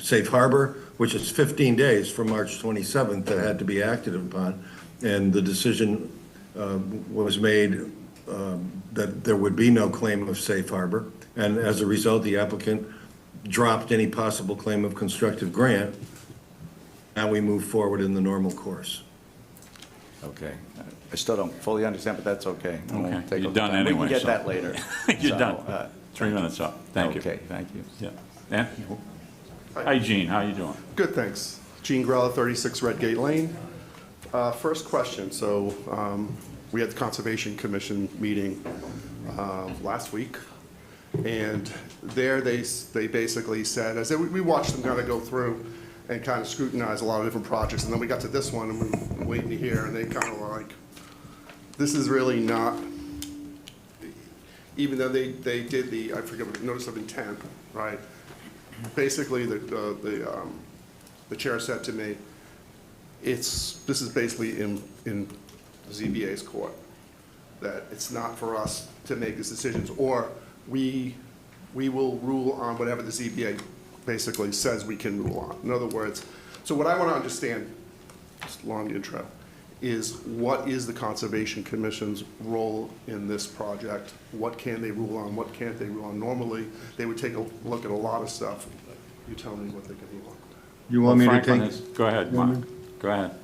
safe harbor, which is 15 days from March 27th that had to be acted upon? And the decision was made that there would be no claim of safe harbor. And as a result, the applicant dropped any possible claim of constructive grant. Now we move forward in the normal course. Okay. I still don't fully understand, but that's okay. Okay, you're done anyway. We can get so- that later. You're So, done. 3 minutes up. Thank you. Okay, thank you. Yeah. And, hi, Gene, how you doing? Good, thanks. Gene Grella, 36 Redgate Lane. First question, so we had the Conservation Commission meeting last week, and there they basically said, as we watched them kind of go through and kind of scrutinize a lot of different projects, and then we got to this one, and we're waiting to hear, and they kind of were like, this is really not, even though they did the, I forget what, notice of intent, right? Basically, the chair said to me, this is basically in ZBA's court, that it's not for us to make these decisions, or we will rule on whatever the ZBA basically says we can rule on. In other words, so what I want to understand, just long intro, is what is the Conservation Commission's role in this project? What can they rule on? What can't they rule on? Normally, they would take a look at a lot of stuff. You tell me what they can rule on. You want me to Franklin take? Go ahead, Mark. Go ahead.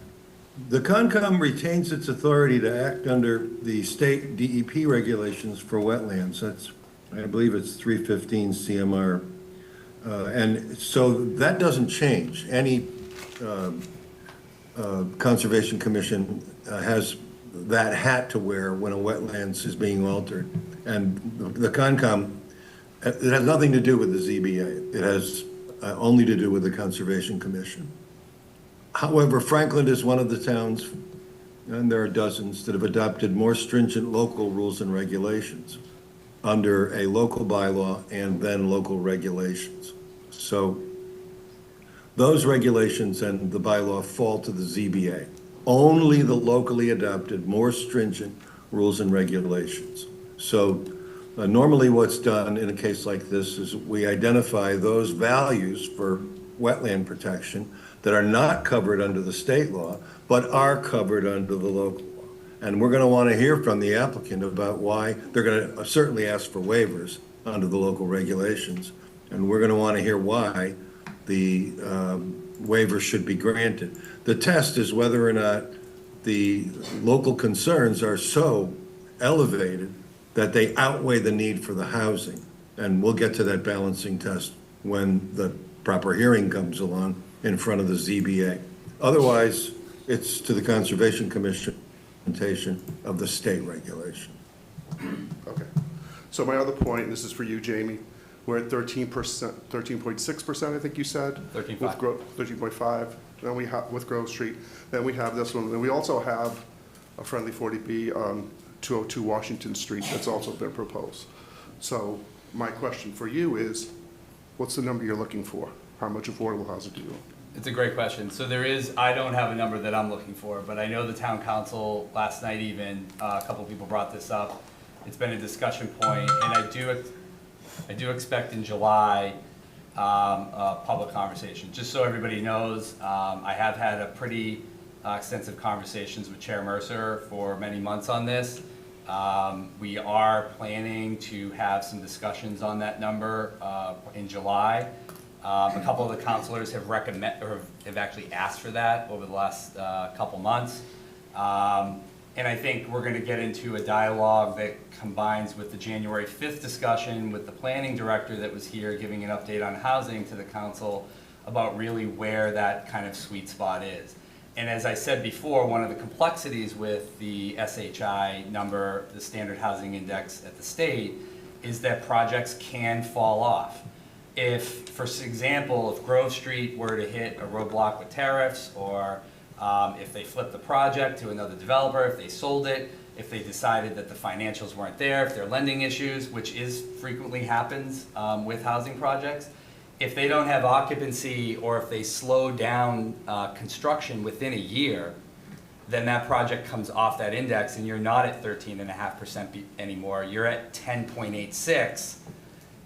The Concom retains its authority to act under the state DEP regulations for wetlands. That's, I believe it's 315 CMR. And so that doesn't change. Any Conservation Commission has that hat to wear when a wetlands is being altered. And the Concom, it has nothing to do with the ZBA. It has only to do with the Conservation Commission. However, Franklin is one of the towns, and there are dozens, that have adopted more stringent local rules and regulations under a local bylaw and then local regulations. So those regulations and the bylaw fall to the ZBA. Only the locally adopted, more stringent rules and regulations. So normally what's done in a case like this is we identify those values for wetland protection that are not covered under the state law, but are covered under the local law. And we're gonna wanna hear from the applicant about why. They're gonna certainly ask for waivers under the local regulations, and we're gonna wanna hear why the waiver should be granted. The test is whether or not the local concerns are so elevated that they outweigh the need for the housing. And we'll get to that balancing test when the proper hearing comes along in front of the ZBA. Otherwise, it's to the Conservation Commission implementation of the state regulation. Okay. So my other point, and this is for you, Jamie, we're at 13%, 13.6%, I think you said? 13.5. 13.5, then we have, with Grove Street. Then we have this one, and we also have a friendly 40B on 202 Washington Street that's also been proposed. So my question for you is, what's the number you're looking for? How much affordable housing do you want? It's a great question. So there is, I don't have a number that I'm looking for, but I know the town council, last night even, a couple people brought this up. It's been a discussion point, and I do expect in July a public conversation. Just so everybody knows, I have had a pretty extensive conversations with Chair Mercer for many months on this. We are planning to have some discussions on that number in July. A couple of the councilors have have actually asked for that over the last couple months. And I think we're going to get into a dialogue that combines with the January 5th discussion with the planning director that was here giving an update on housing to the council about really where that kind of sweet spot is. And as I said before, one of the complexities with the SHI number, the Standard Housing Index at the state, is that projects can fall off. If, for example, if Grove Street were to hit a roadblock with tariffs, or if they flipped the project to another developer, if they sold it, if they decided that the financials weren't there, if there are lending issues, which frequently happens with housing projects, if they don't have occupancy or if they slow down construction within a year, then that project comes off that index and you're not at 13.5% anymore, you're at 10.86%.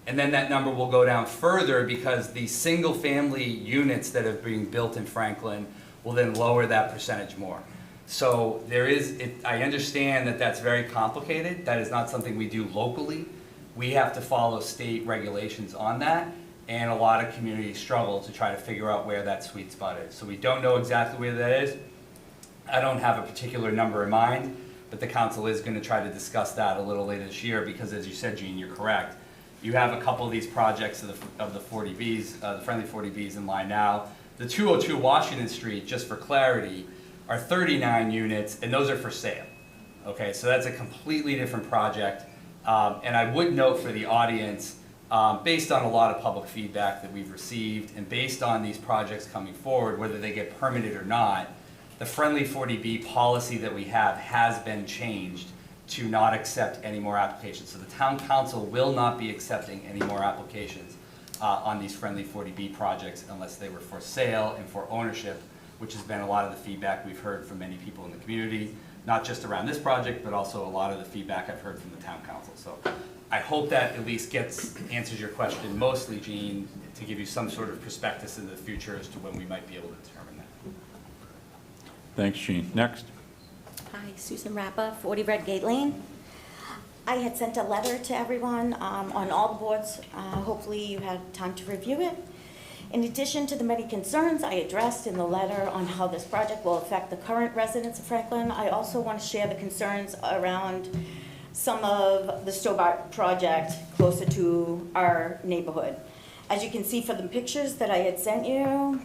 And then that number will go down further because the single-family units that are being built in Franklin will then lower that percentage more. So I understand that that's very complicated. That is not something we do locally. We have to follow state regulations on that, and a lot of communities struggle to try to figure out where that sweet spot is. So we don't know exactly where that is. I don't have a particular number in mind, but the council is going to try to discuss that a little later this year because, as you said, Gene, you're correct. You have a couple of these projects of the 40Bs, the friendly 40Bs in line now. The 202 Washington Street, just for clarity, are 39 units, and those are for sale. Okay, so that's a completely different project. And I would note for the audience, based on a lot of public feedback that we've received, and based on these projects coming forward, whether they get permitted or not, the friendly 40B policy that we have has been changed to not accept any more applications. So the town council will not be accepting any more applications on these friendly 40B projects unless they were for sale and for ownership, which has been a lot of the feedback we've heard from many people in the community, not just around this project, but also a lot of the feedback I've heard from the town council. So I hope that at least answers your question mostly, Gene, to give you some sort of prospectus in the future as to when we might be able to determine that. Thanks, Gene. Next. Hi, Susan Rappa, 40 Red Gate Lane. I had sent a letter to everyone on all the boards. Hopefully you had time to review it. In addition to the many concerns I addressed in the letter on how this project will affect the current residents of Franklin, I also want to share the concerns around some of the Stobart project closer to our neighborhood. As you can see from the pictures that I had sent you,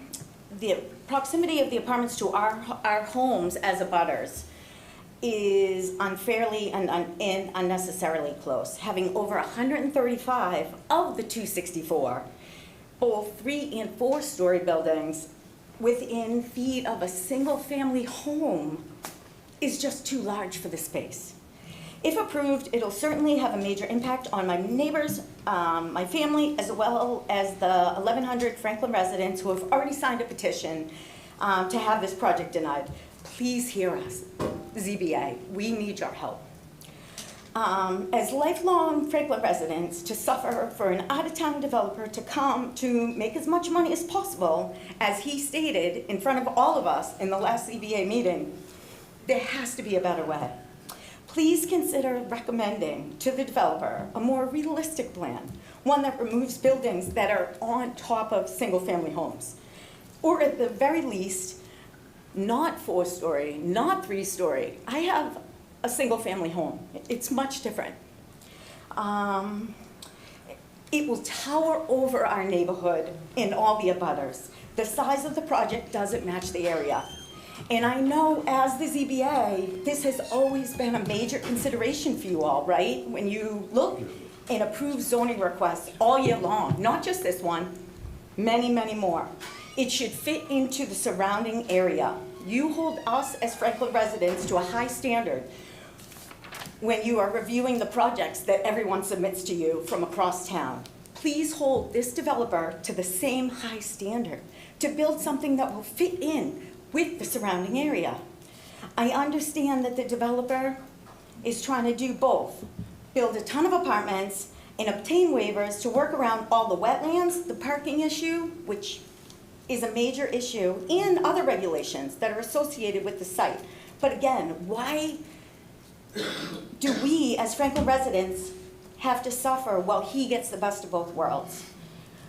the proximity of the apartments to our homes as abutters is unfairly and unnecessarily close, having over 135 of the 264, both 3- and 4-story buildings within feet of a single-family home is just too large for the space. If approved, it'll certainly have a major impact on my neighbors, my family, as well as the 1,100 Franklin residents who have already signed a petition to have this project denied. Please hear us, ZBA, we need your help. As lifelong Franklin residents, to suffer for an out-of-town developer to come to make as much money as possible, as he stated in front of all of us in the last ZBA meeting, there has to be a better way. Please consider recommending to the developer a more realistic plan, one that removes buildings that are on top of single-family homes. Or at the very least, not 4-story, not 3-story. I have a single-family home. It's much different. It will tower over our neighborhood in all the abutters. The size of the project doesn't match the area. And I know as the ZBA, this has always been a major consideration for you all, right? When you look and approve zoning requests all year long, not just this one, many, many more. It should fit into the surrounding area. You hold us as Franklin residents to a high standard when you are reviewing the projects that everyone submits to you from across town. Please hold this developer to the same high standard to build something that will fit in with the surrounding area. I understand that the developer is trying to do both, build a ton of apartments and obtain waivers to work around all the wetlands, the parking issue, which is a major issue, and other regulations that are associated with the site. But again, why do we, as Franklin residents, have to suffer while he gets the best of both worlds?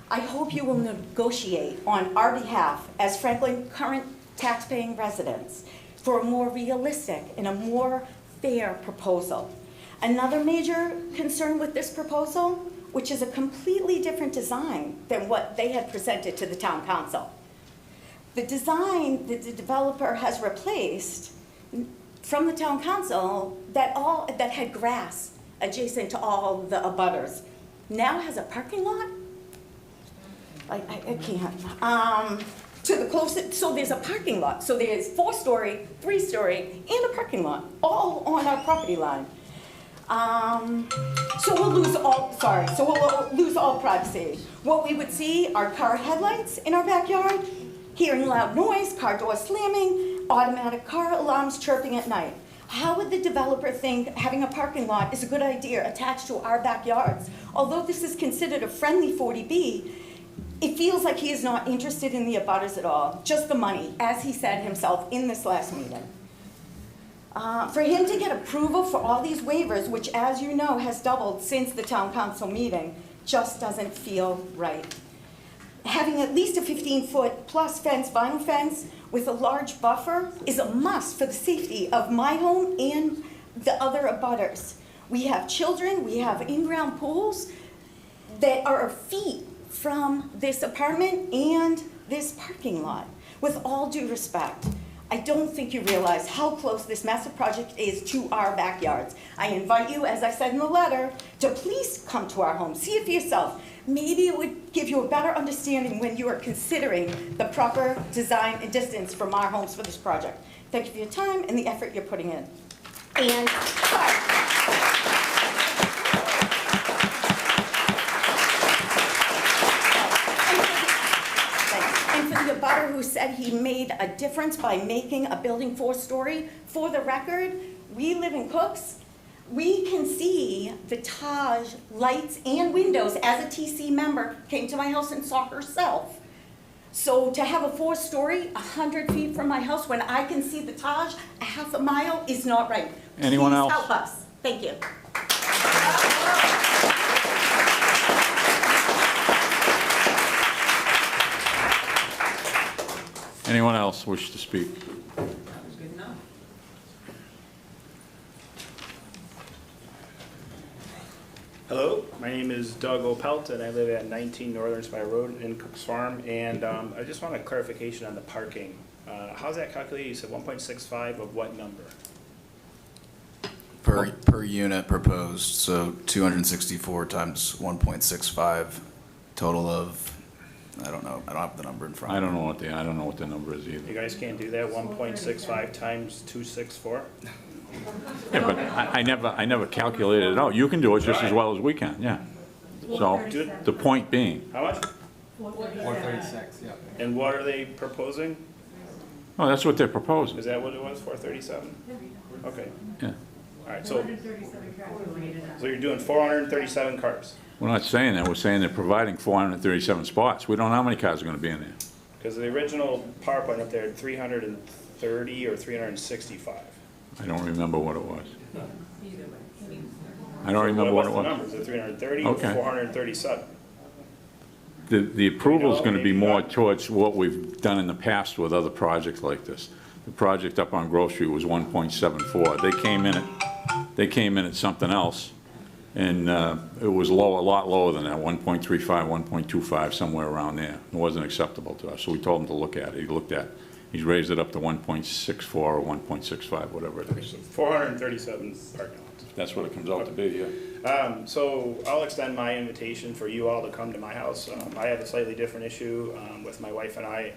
I hope you will negotiate on our behalf as Franklin current taxpaying residents for a more realistic and a more fair proposal. Another major concern with this proposal, which is a completely different design than what they had presented to the town council. The design that the developer has replaced from the town council that had grass adjacent to all the abutters now has a parking lot? I can't. To the closest, so there's a parking lot. So there's 4-story, 3-story, and a parking lot, all on our property line. So we'll lose all privacy. What we would see are car headlights in our backyard, hearing loud noise, car doors slamming, automatic car alarms chirping at night. How would the developer think having a parking lot is a good idea attached to our backyards? Although this is considered a friendly 40B, it feels like he is not interested in the abutters at all, just the money, as he said himself in this last meeting. For him to get approval for all these waivers, which as you know has doubled since the town council meeting, just doesn't feel right. Having at least a 15-foot plus fence, vinyl fence, with a large buffer is a must for the safety of my home and the other abutters. We have children, we have in-ground pools that are feet from this apartment and this parking lot. With all due respect, I don't think you realize how close this massive project is to our backyards. I invite you, as I said in the letter, to please come to our home, see it for yourself. Maybe it would give you a better understanding when you are considering the proper design and distance from our homes for this project. Thank you for your time and the effort you're putting in. And, the abutter who said he made a difference by making a building 4-story, for the record, we live in Cooks. We can see the Taj lights and windows as a TC member came to my house and saw herself. So to have a 4-story, 100 feet from my house when I can see the Taj a half a mile is not right. Anyone else? Please help us. Thank you. Anyone else wish to speak? Hello, my name is Doug Opelt, and I live at 19 Northern Spire Road in Cooks Farm. And I just want a clarification on the parking. How's that calculated? You said 1.65 of what number? per unit proposed, so 264 times 1.65, total of, I don't know, I don't have the number in front. I don't know what the number is either. You guys can't do that, 1.65 times 264? Yeah, but I never calculated it out. You can do it just as well as we can, yeah. So, the point being, How much? 436, yeah. And what are they proposing? oh, that's what they're proposing, Is that what it was, 437? Okay, yeah. all right, so you're doing 437 cars? We're not saying that, we're saying they're providing 437 spots. We don't know how many cars are gonna be in there. Because the original PowerPoint up there had 330 or 365. I don't remember what it was. I don't remember what it What's the was. numbers, the 330 or Okay. 437? The approval's gonna be more towards what we've done in the past with other projects like this. The project up on Grove Street was 1.74. They came in at something else, and it was low, a lot lower than that, 1.35, 1.25, somewhere around there. It wasn't acceptable to us, so we told him to look at it. He looked at it. He's raised it up to 1.64 or 1.65, whatever it is. 437 parking lots. That's what it comes out to be, yeah. So I'll extend my invitation for you all to come to my house. I have a slightly different issue with my wife and I.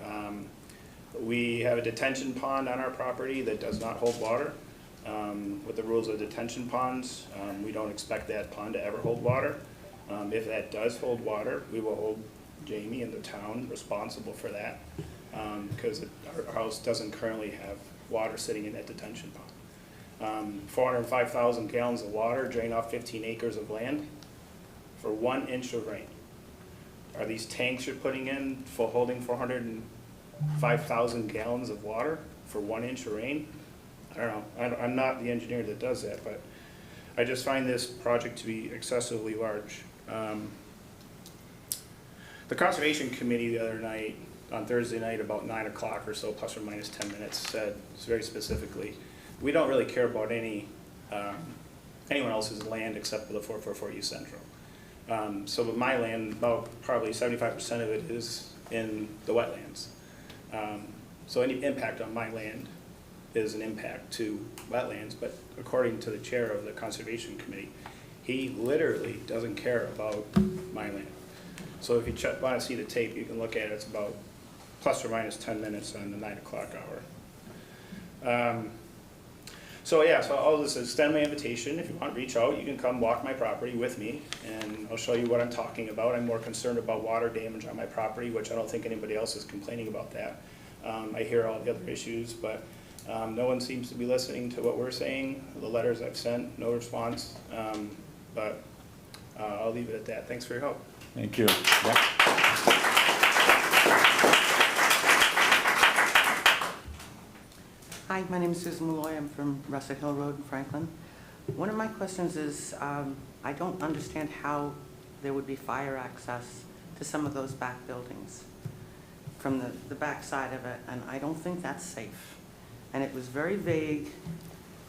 We have a detention pond on our property that does not hold water. With the rules of detention ponds, we don't expect that pond to ever hold water. If that does hold water, we will hold Jamie and the town responsible for that, because our house doesn't currently have water sitting in that detention pond. 405,000 gallons of water drain off 15 acres of land for 1 inch of rain. Are these tanks you're putting in for holding 405,000 gallons of water for 1 inch of rain? I don't know. I'm not the engineer that does that, but I just find this project to be excessively large. The Conservation Committee the other night, on Thursday night, about 9 o'clock or so, plus or minus 10 minutes, said very specifically, we don't really care about anyone else's land except for the 444 East Central. So with my land, about probably 75% of it is in the wetlands. So any impact on my land is an impact to wetlands, but according to the chair of the Conservation Committee, he literally doesn't care about my land. So if you want to see the tape, you can look at it. It's about plus or minus 10 minutes on the 9 o'clock hour. So yeah, so I'll just extend my invitation. If you want to reach out, you can come walk my property with me, and I'll show you what I'm talking about. I'm more concerned about water damage on my property, which I don't think anybody else is complaining about that. I hear all the other issues, but no one seems to be listening to what we're saying. The letters I've sent, no response. But I'll leave it at that. Thanks for your help. Thank you. Hi, my name is Susan Malloy. I'm from Russet Hill Road in Franklin. One of my questions is, I don't understand how there would be fire access to some of those back buildings from the back side of it, and I don't think that's safe. And it was very vague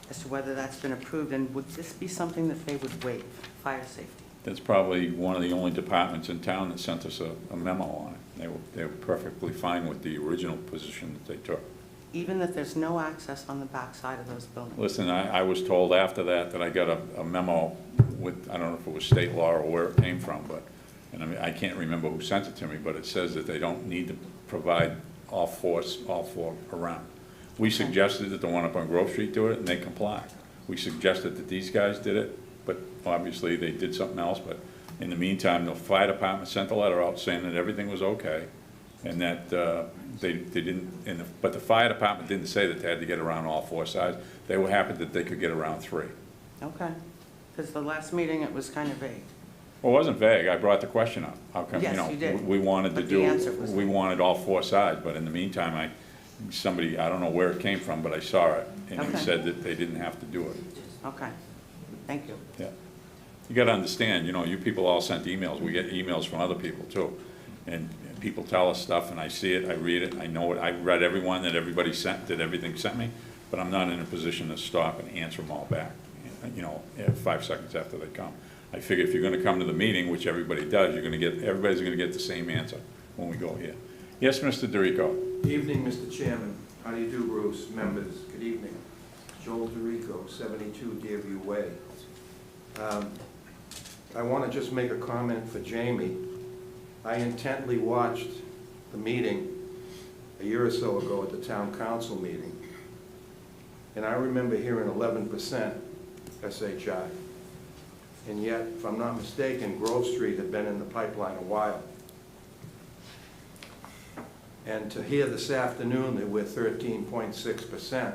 as to whether that's been approved, and would this be something that they would waive, fire safety? That's probably one of the only departments in town that sent us a memo on it. They were perfectly fine with the original position that they took. Even that there's no access on the back side of those buildings? Listen, I was told after that I got a memo with, I don't know if it was state law or where it came from, but, and I mean, I can't remember who sent it to me, but it says that they don't need to provide all four around. We suggested that the one up on Grove Street do it, and they complied. We suggested that these guys did it, but obviously they did something else. But in the meantime, the fire department sent a letter out saying that everything was okay, and that they didn't. But the fire department didn't say that they had to get around all four sides. They were happy that they could get around three. Okay, because the last meeting it was kind of vague. Well, it wasn't vague. I brought the question up. How come, Yes, you did. we wanted to But do, the answer was we wanted all four sides, but in the meantime, somebody, I don't know where it came from, but I saw it, and it Okay. said that they didn't have to do it. Okay, thank you. Yeah. You gotta understand, you people all sent emails. We get emails from other people too. And people tell us stuff, and I see it, I read it, I know it. I read everyone that everybody sent, that everything sent me, but I'm not in a position to stop and answer them all back, 5 seconds after they come. I figure if you're gonna come to the meeting, which everybody does, everybody's gonna get the same answer when we go here. Yes, Mr. DeRico? Evening, Mr. Chairman. How do you do, Bruce? Members, good evening. Joel DeRico, 72 Deerview Way. I want to just make a comment for Jamie. I intently watched the meeting a year or so ago at the town council meeting, and I remember hearing 11% SHI. And yet, if I'm not mistaken, Grove Street had been in the pipeline a while. And to hear this afternoon that we're 13.6%,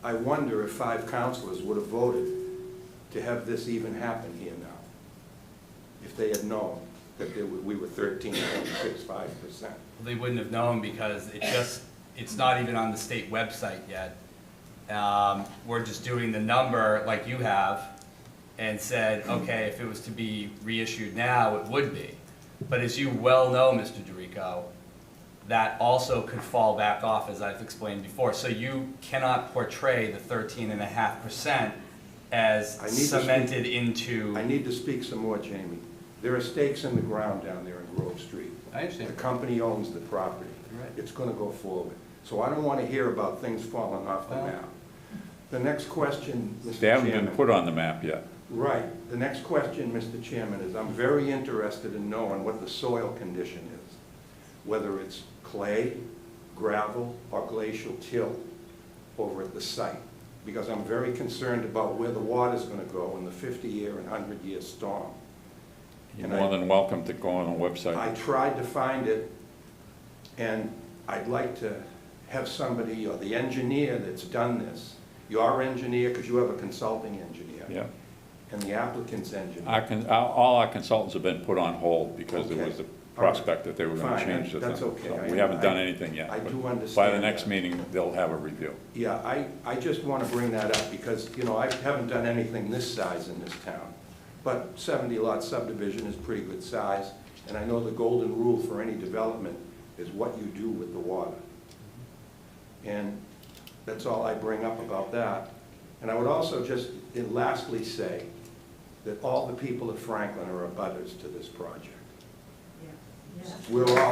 I wonder if 5 councilors would have voted to have this even happen here now, if they had known that we were 13.65%. They wouldn't have known because it's not even on the state website yet. We're just doing the number like you have and said, okay, if it was to be reissued now, it would be. But as you well know, Mr. DeRico, that also could fall back off, as I've explained before. So you cannot portray the 13.5% as cemented into... I need to speak some more, Jamie. There are stakes in the ground down there in Grove Street. I understand. The company owns the property. Right. It's going to go forward. So I don't want to hear about things falling off the map. The next question, Mr. Chairman. They haven't been put on the map yet. Right. The next question, Mr. Chairman, is I'm very interested in knowing what the soil condition is, whether it's clay, gravel, or glacial till over at the site, because I'm very concerned about where the water's going to go in the 50-year and 100-year storm. You're more than welcome to go on the website. I tried to find it, and I'd like to have somebody, or the engineer that's done this, your engineer, because you have a consulting engineer. Yeah. And the applicant's engineer. All our consultants have been put on hold because there Okay. was a prospect that they were going to Fine, change the thing. that's okay. So we haven't done anything yet. I but do understand By the next that. meeting, they'll have a review. Yeah, I just want to bring that up because, you know, I haven't done anything this size in this town. But 70-lot subdivision is pretty good size, and I know the golden rule for any development is what you do with the water. And that's all I bring up about that. And I would also just lastly say that all the people of Franklin are abutters to this project. We're all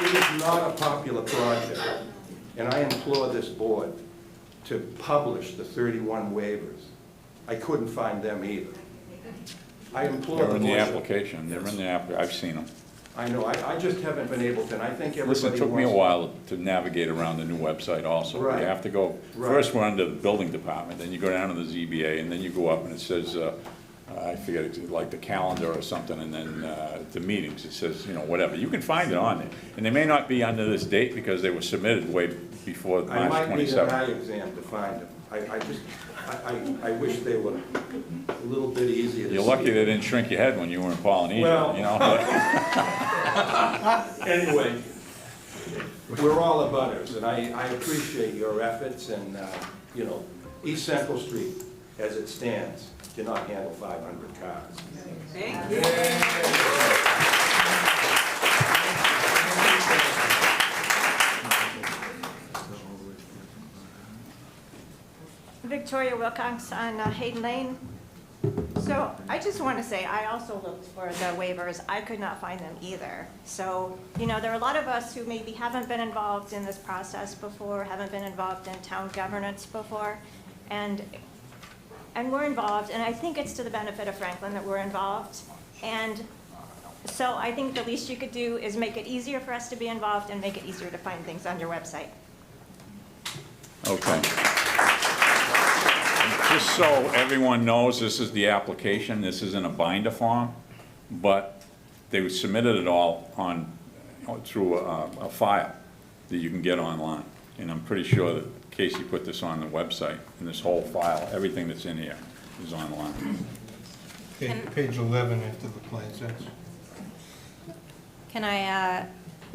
It is not a popular project, and I implore this board to publish the 31 waivers. I couldn't find them either. I implore They're the in the board. application. They're in the app. I've seen them. I know, I just haven't been able to, and I think everybody Listen, it took me a wants- while to navigate around the new website also. Right. You have to go, Right. first we're under the building department, then you go down to the ZBA, and then you go up and it says, I forget, it's like the calendar or something, and then the meetings, it says, you know, whatever. You can find it on there. And they may not be under this date because they were submitted way before I March might need an 27th. eye exam to find them. I wish they were a little bit easier to see. You're lucky they didn't shrink your head when you were in Polynesia, Well- you know? Anyway, we're all abutters, and I appreciate your efforts, and, you know, East Central Street, as it stands, cannot handle 500 cars. Thank you. Victoria Wilcox on Hayden Lane. So I just want to say, I also looked for the waivers. I could not find them either. So, you know, there are a lot of us who maybe haven't been involved in this process before, haven't been involved in town governance before, and we're involved, and I think it's to the benefit of Franklin that we're involved. And so I think the least you could do is make it easier for us to be involved and make it easier to find things on your website. Okay. Just so everyone knows, this is the application, this isn't a binder form, but they submitted it all on, through a file that you can get online. And I'm pretty sure that Casey put this on the website, and this whole file, everything that's in here is online. Okay, page 11 into the plan sets. Can I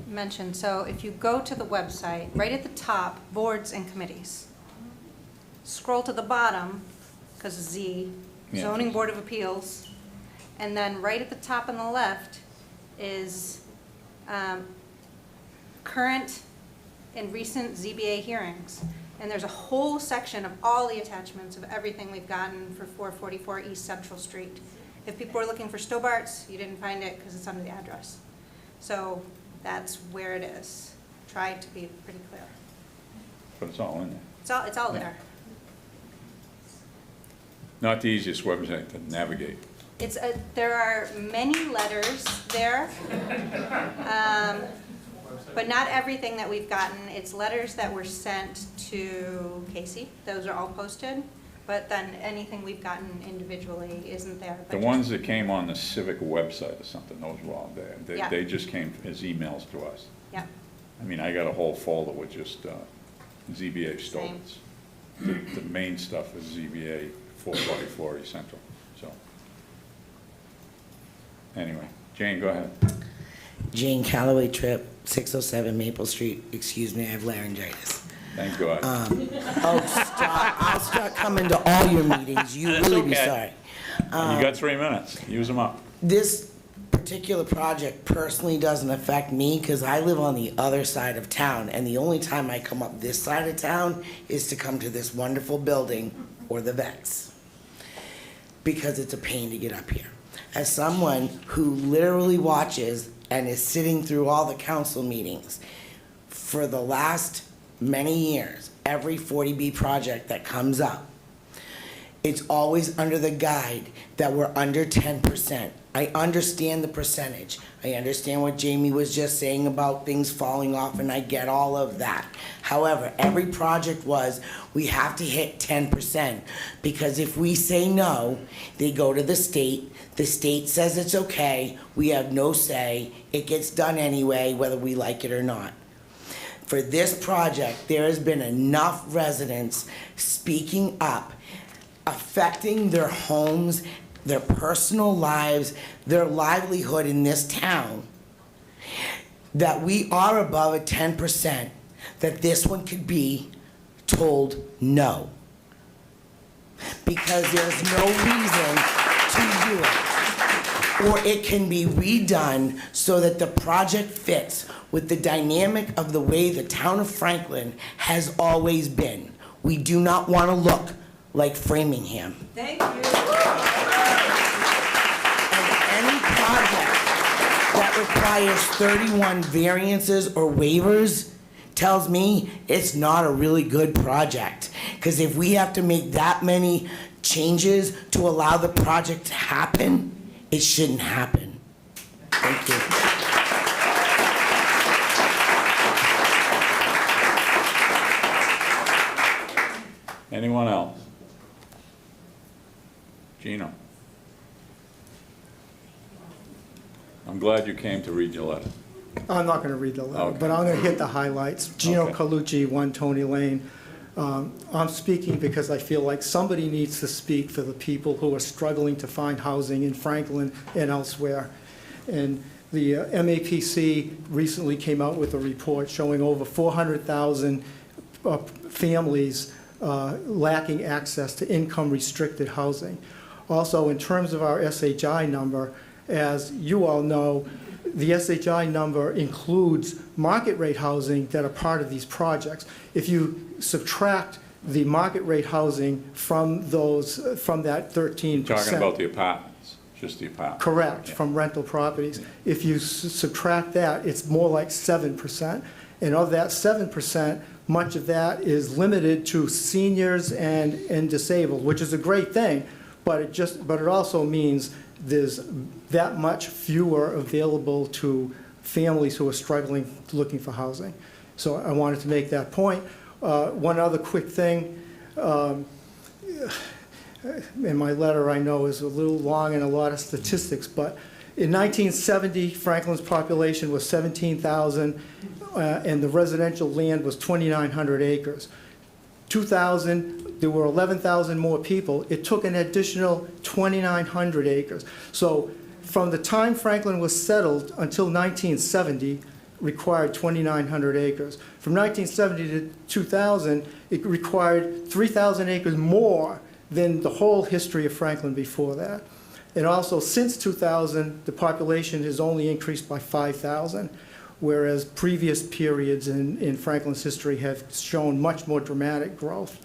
mention, so if you go to the website, right at the top, boards and committees. Scroll to the bottom, because Z, Yeah. Zoning Board of Appeals, and then right at the top on the left is current and recent ZBA hearings. And there's a whole section of all the attachments of everything we've gotten for 444 East Central Street. If people are looking for Stobart's, you didn't find it because it's under the address. So That's where it is. Tried to be pretty clear. But it's all in there. It's all there. Not the easiest website to navigate. There are many letters there, but not everything that we've gotten. It's letters that were sent to Casey. Those are all posted, but then anything we've gotten individually isn't there. The ones that came on the civic website or something, those were all there. Yeah. They just came as emails to us. Yeah. I mean, I got a whole folder with just ZBA stories. The main stuff is ZBA 444 East Central, so. Anyway, Jane, go ahead. Jane Calloway Tripp, 607 Maple Street. Excuse me, I have laryngitis. Thank God. I'll start coming to all your meetings. You That's really be okay. sorry. You got 3 minutes. Use them up. This particular project personally doesn't affect me because I live on the other side of town, and the only time I come up this side of town is to come to this wonderful building or the vets, because it's a pain to get up here. As someone who literally watches and is sitting through all the council meetings for the last many years, every 40B project that comes up, it's always under the guide that we're under 10%. I understand the percentage. I understand what Jamie was just saying about things falling off, and I get all of that. However, every project we have to hit 10%, because if we say no, they go to the state says it's okay, we have no say, it gets done anyway, whether we like it or not. For this project, there has been enough residents speaking up, affecting their homes, their personal lives, their livelihood in this town, that we are above a 10%, that this one could be told no. Because there's no reason to do it. Or it can be redone so that the project fits with the dynamic of the way the town of Franklin has always been. We do not want to look like Framingham. Thank you. Any project that requires 31 variances or waivers tells me it's not a really good project. Because if we have to make that many changes to allow the project to happen, it shouldn't happen. Thank you. Anyone else? Gino? I'm glad you came to read your letter. I'm not going to read the letter, Okay. but I'm going to hit the highlights. Gino Okay. Colucci, 1 Tony Lane. I'm speaking because I feel like somebody needs to speak for the people who are struggling to find housing in Franklin and elsewhere. And the MAPC recently came out with a report showing over 400,000 families lacking access to income-restricted housing. Also, in terms of our SHI number, as you all know, the SHI number includes market rate housing that are part of these projects. If you subtract the market rate housing from that 13%. Talking about the apartments, just the apartments. Correct, Yeah. from rental properties. If you subtract that, it's more like 7%. And of that 7%, much of that is limited to seniors and disabled, which is a great thing, but it also means there's that much fewer available to families who are struggling, looking for housing. So I wanted to make that point. One other quick thing, in my letter I know is a little long and a lot of statistics, but in 1970, Franklin's population was 17,000, and the residential land was 2,900 acres. 2000, there were 11,000 more people. It took an additional 2,900 acres. So from the time Franklin was settled until 1970, required 2,900 acres. From 1970 to 2000, it required 3,000 acres more than the whole history of Franklin before that. And also, since 2000, the population has only increased by 5,000, whereas previous periods in Franklin's history have shown much more dramatic growth.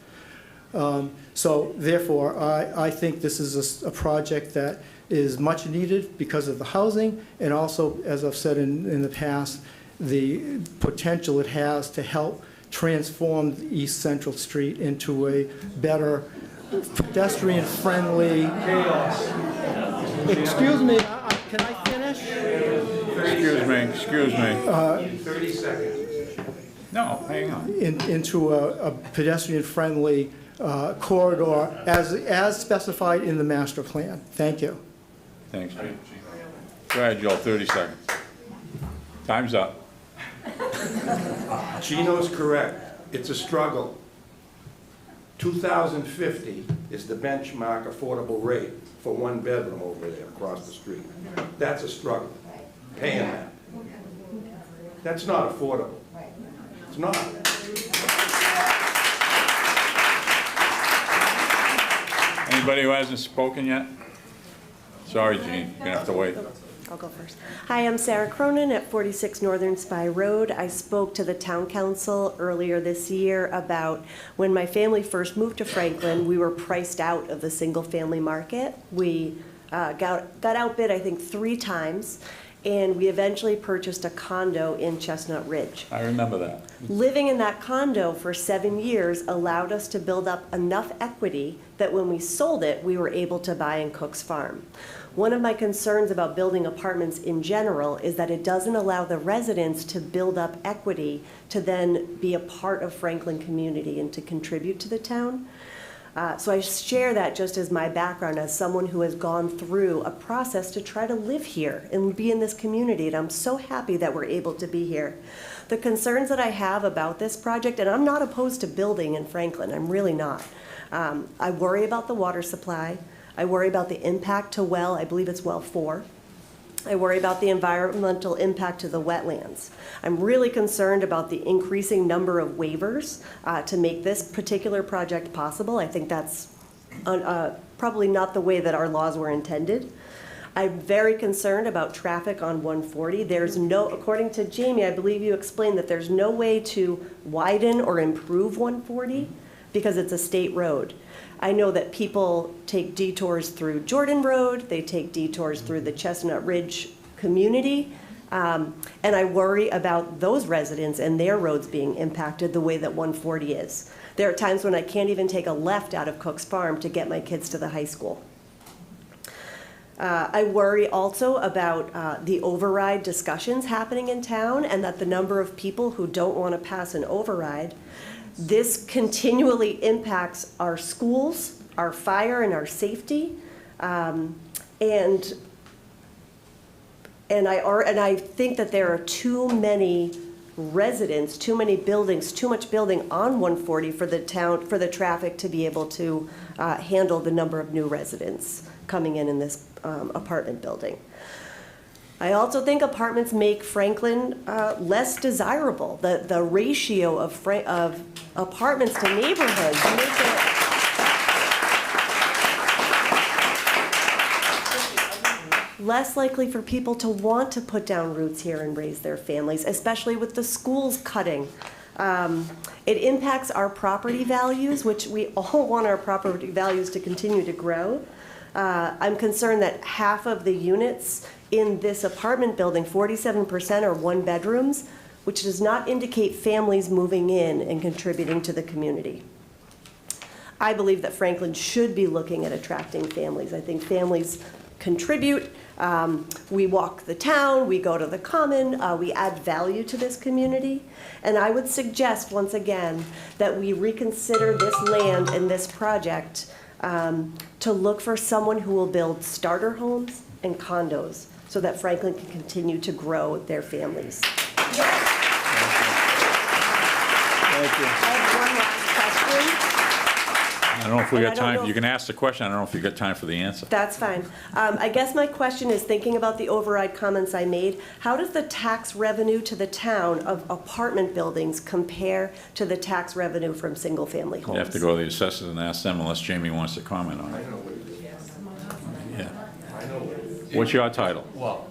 So therefore, I think this is a project that is much needed because of the housing, and also, as I've said in the past, the potential it has to help transform East Central Street into a better pedestrian-friendly. Excuse me, can I finish? Excuse me. 30 seconds. No, hang on. Into a pedestrian-friendly corridor as specified in the master plan. Thank you. Thanks, Gene. Go ahead, Joel, 30 seconds. Time's up. Gino's correct. It's a struggle. 2050 is the benchmark affordable rate for one bedroom over there across the street. That's a struggle, paying that. That's not affordable. It's not. Anybody who hasn't spoken yet? Sorry, Gene, you're gonna have to wait. I'll go first. Hi, I'm Sarah Cronin at 46 Northern Spy Road. I spoke to the town council earlier this year about when my family first moved to Franklin, we were priced out of the single-family market. We got outbid, I think, 3 times, and we eventually purchased a condo in Chestnut Ridge. I remember that. Living in that condo for 7 years allowed us to build up enough equity that when we sold it, we were able to buy in Cook's Farm. One of my concerns about building apartments in general is that it doesn't allow the residents to build up equity to then be a part of Franklin community and to contribute to the town. So I share that just as my background as someone who has gone through a process to try to live here and be in this community, and I'm so happy that we're able to be here. The concerns that I have about this project, and I'm not opposed to building in Franklin, I'm really not. I worry about the water supply. I worry about the impact to well, I believe it's well 4. I worry about the environmental impact to the wetlands. I'm really concerned about the increasing number of waivers to make this particular project possible. I think that's probably not the way that our laws were intended. I'm very concerned about traffic on 140. There's no, according to Jamie, I believe you explained that there's no way to widen or improve 140 because it's a state road. I know that people take detours through Jordan Road, they take detours through the Chestnut Ridge community, and I worry about those residents and their roads being impacted the way that 140 is. There are times when I can't even take a left out of Cook's Farm to get my kids to the high school. I worry also about the override discussions happening in town and that the number of people who don't want to pass an override. This continually impacts our schools, our fire and our safety, and I think that there are too many residents, too many buildings, too much building on 140 for the town, for the traffic to be able to handle the number of new residents coming in this apartment building. I also think apartments make Franklin less desirable. The ratio of apartments to neighborhoods make it less likely for people to want to put down roots here and raise their families, especially with the schools cutting. It impacts our property values, which we all want our property values to continue to grow. I'm concerned that half of the units in this apartment building, 47% are 1-bedrooms, which does not indicate families moving in and contributing to the community. I believe that Franklin should be looking at attracting families. I think families contribute. We walk the town, we go to the common, we add value to this community. And I would suggest, once again, that we reconsider this land and this project to look for someone who will build starter homes and condos so that Franklin can continue to grow their families. Thank you. I have one last question. I don't know if we And got I don't know time, you can ask the question, I don't know if you got time for the answer. That's fine. I guess my question is, thinking about the override comments I made, how does the tax revenue to the town of apartment buildings compare to the tax revenue from single-family homes? You have to go to the assessors and ask them unless Jamie wants to comment on it. Yeah. What's your title? Well,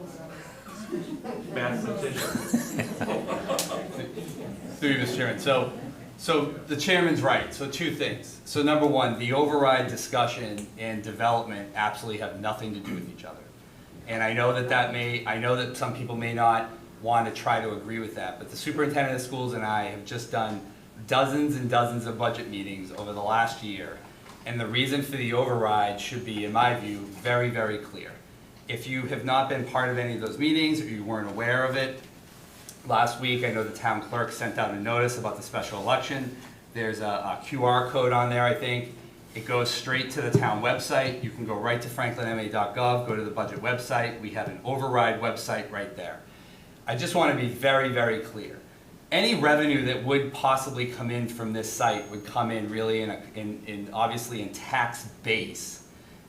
Mathematician. through you, Mr. Chairman. So the chairman's right. So 2 things. So number 1, the override discussion and development absolutely have nothing to do with each other. And I know that I know that some people may not want to try to agree with that. But the superintendent of schools and I have just done dozens and dozens of budget meetings over the last year. And the reason for the override should be, in my view, very, very clear. If you have not been part of any of those meetings or you weren't aware of it, last week I know the town clerk sent out a notice about the special election. There's a QR code on there, I think. It goes straight to the town website. You can go right to franklinma.gov, go to the budget website. We have an override website right there. I just want to be very, very clear. Any revenue that would possibly come in from this site would come in really obviously in tax base.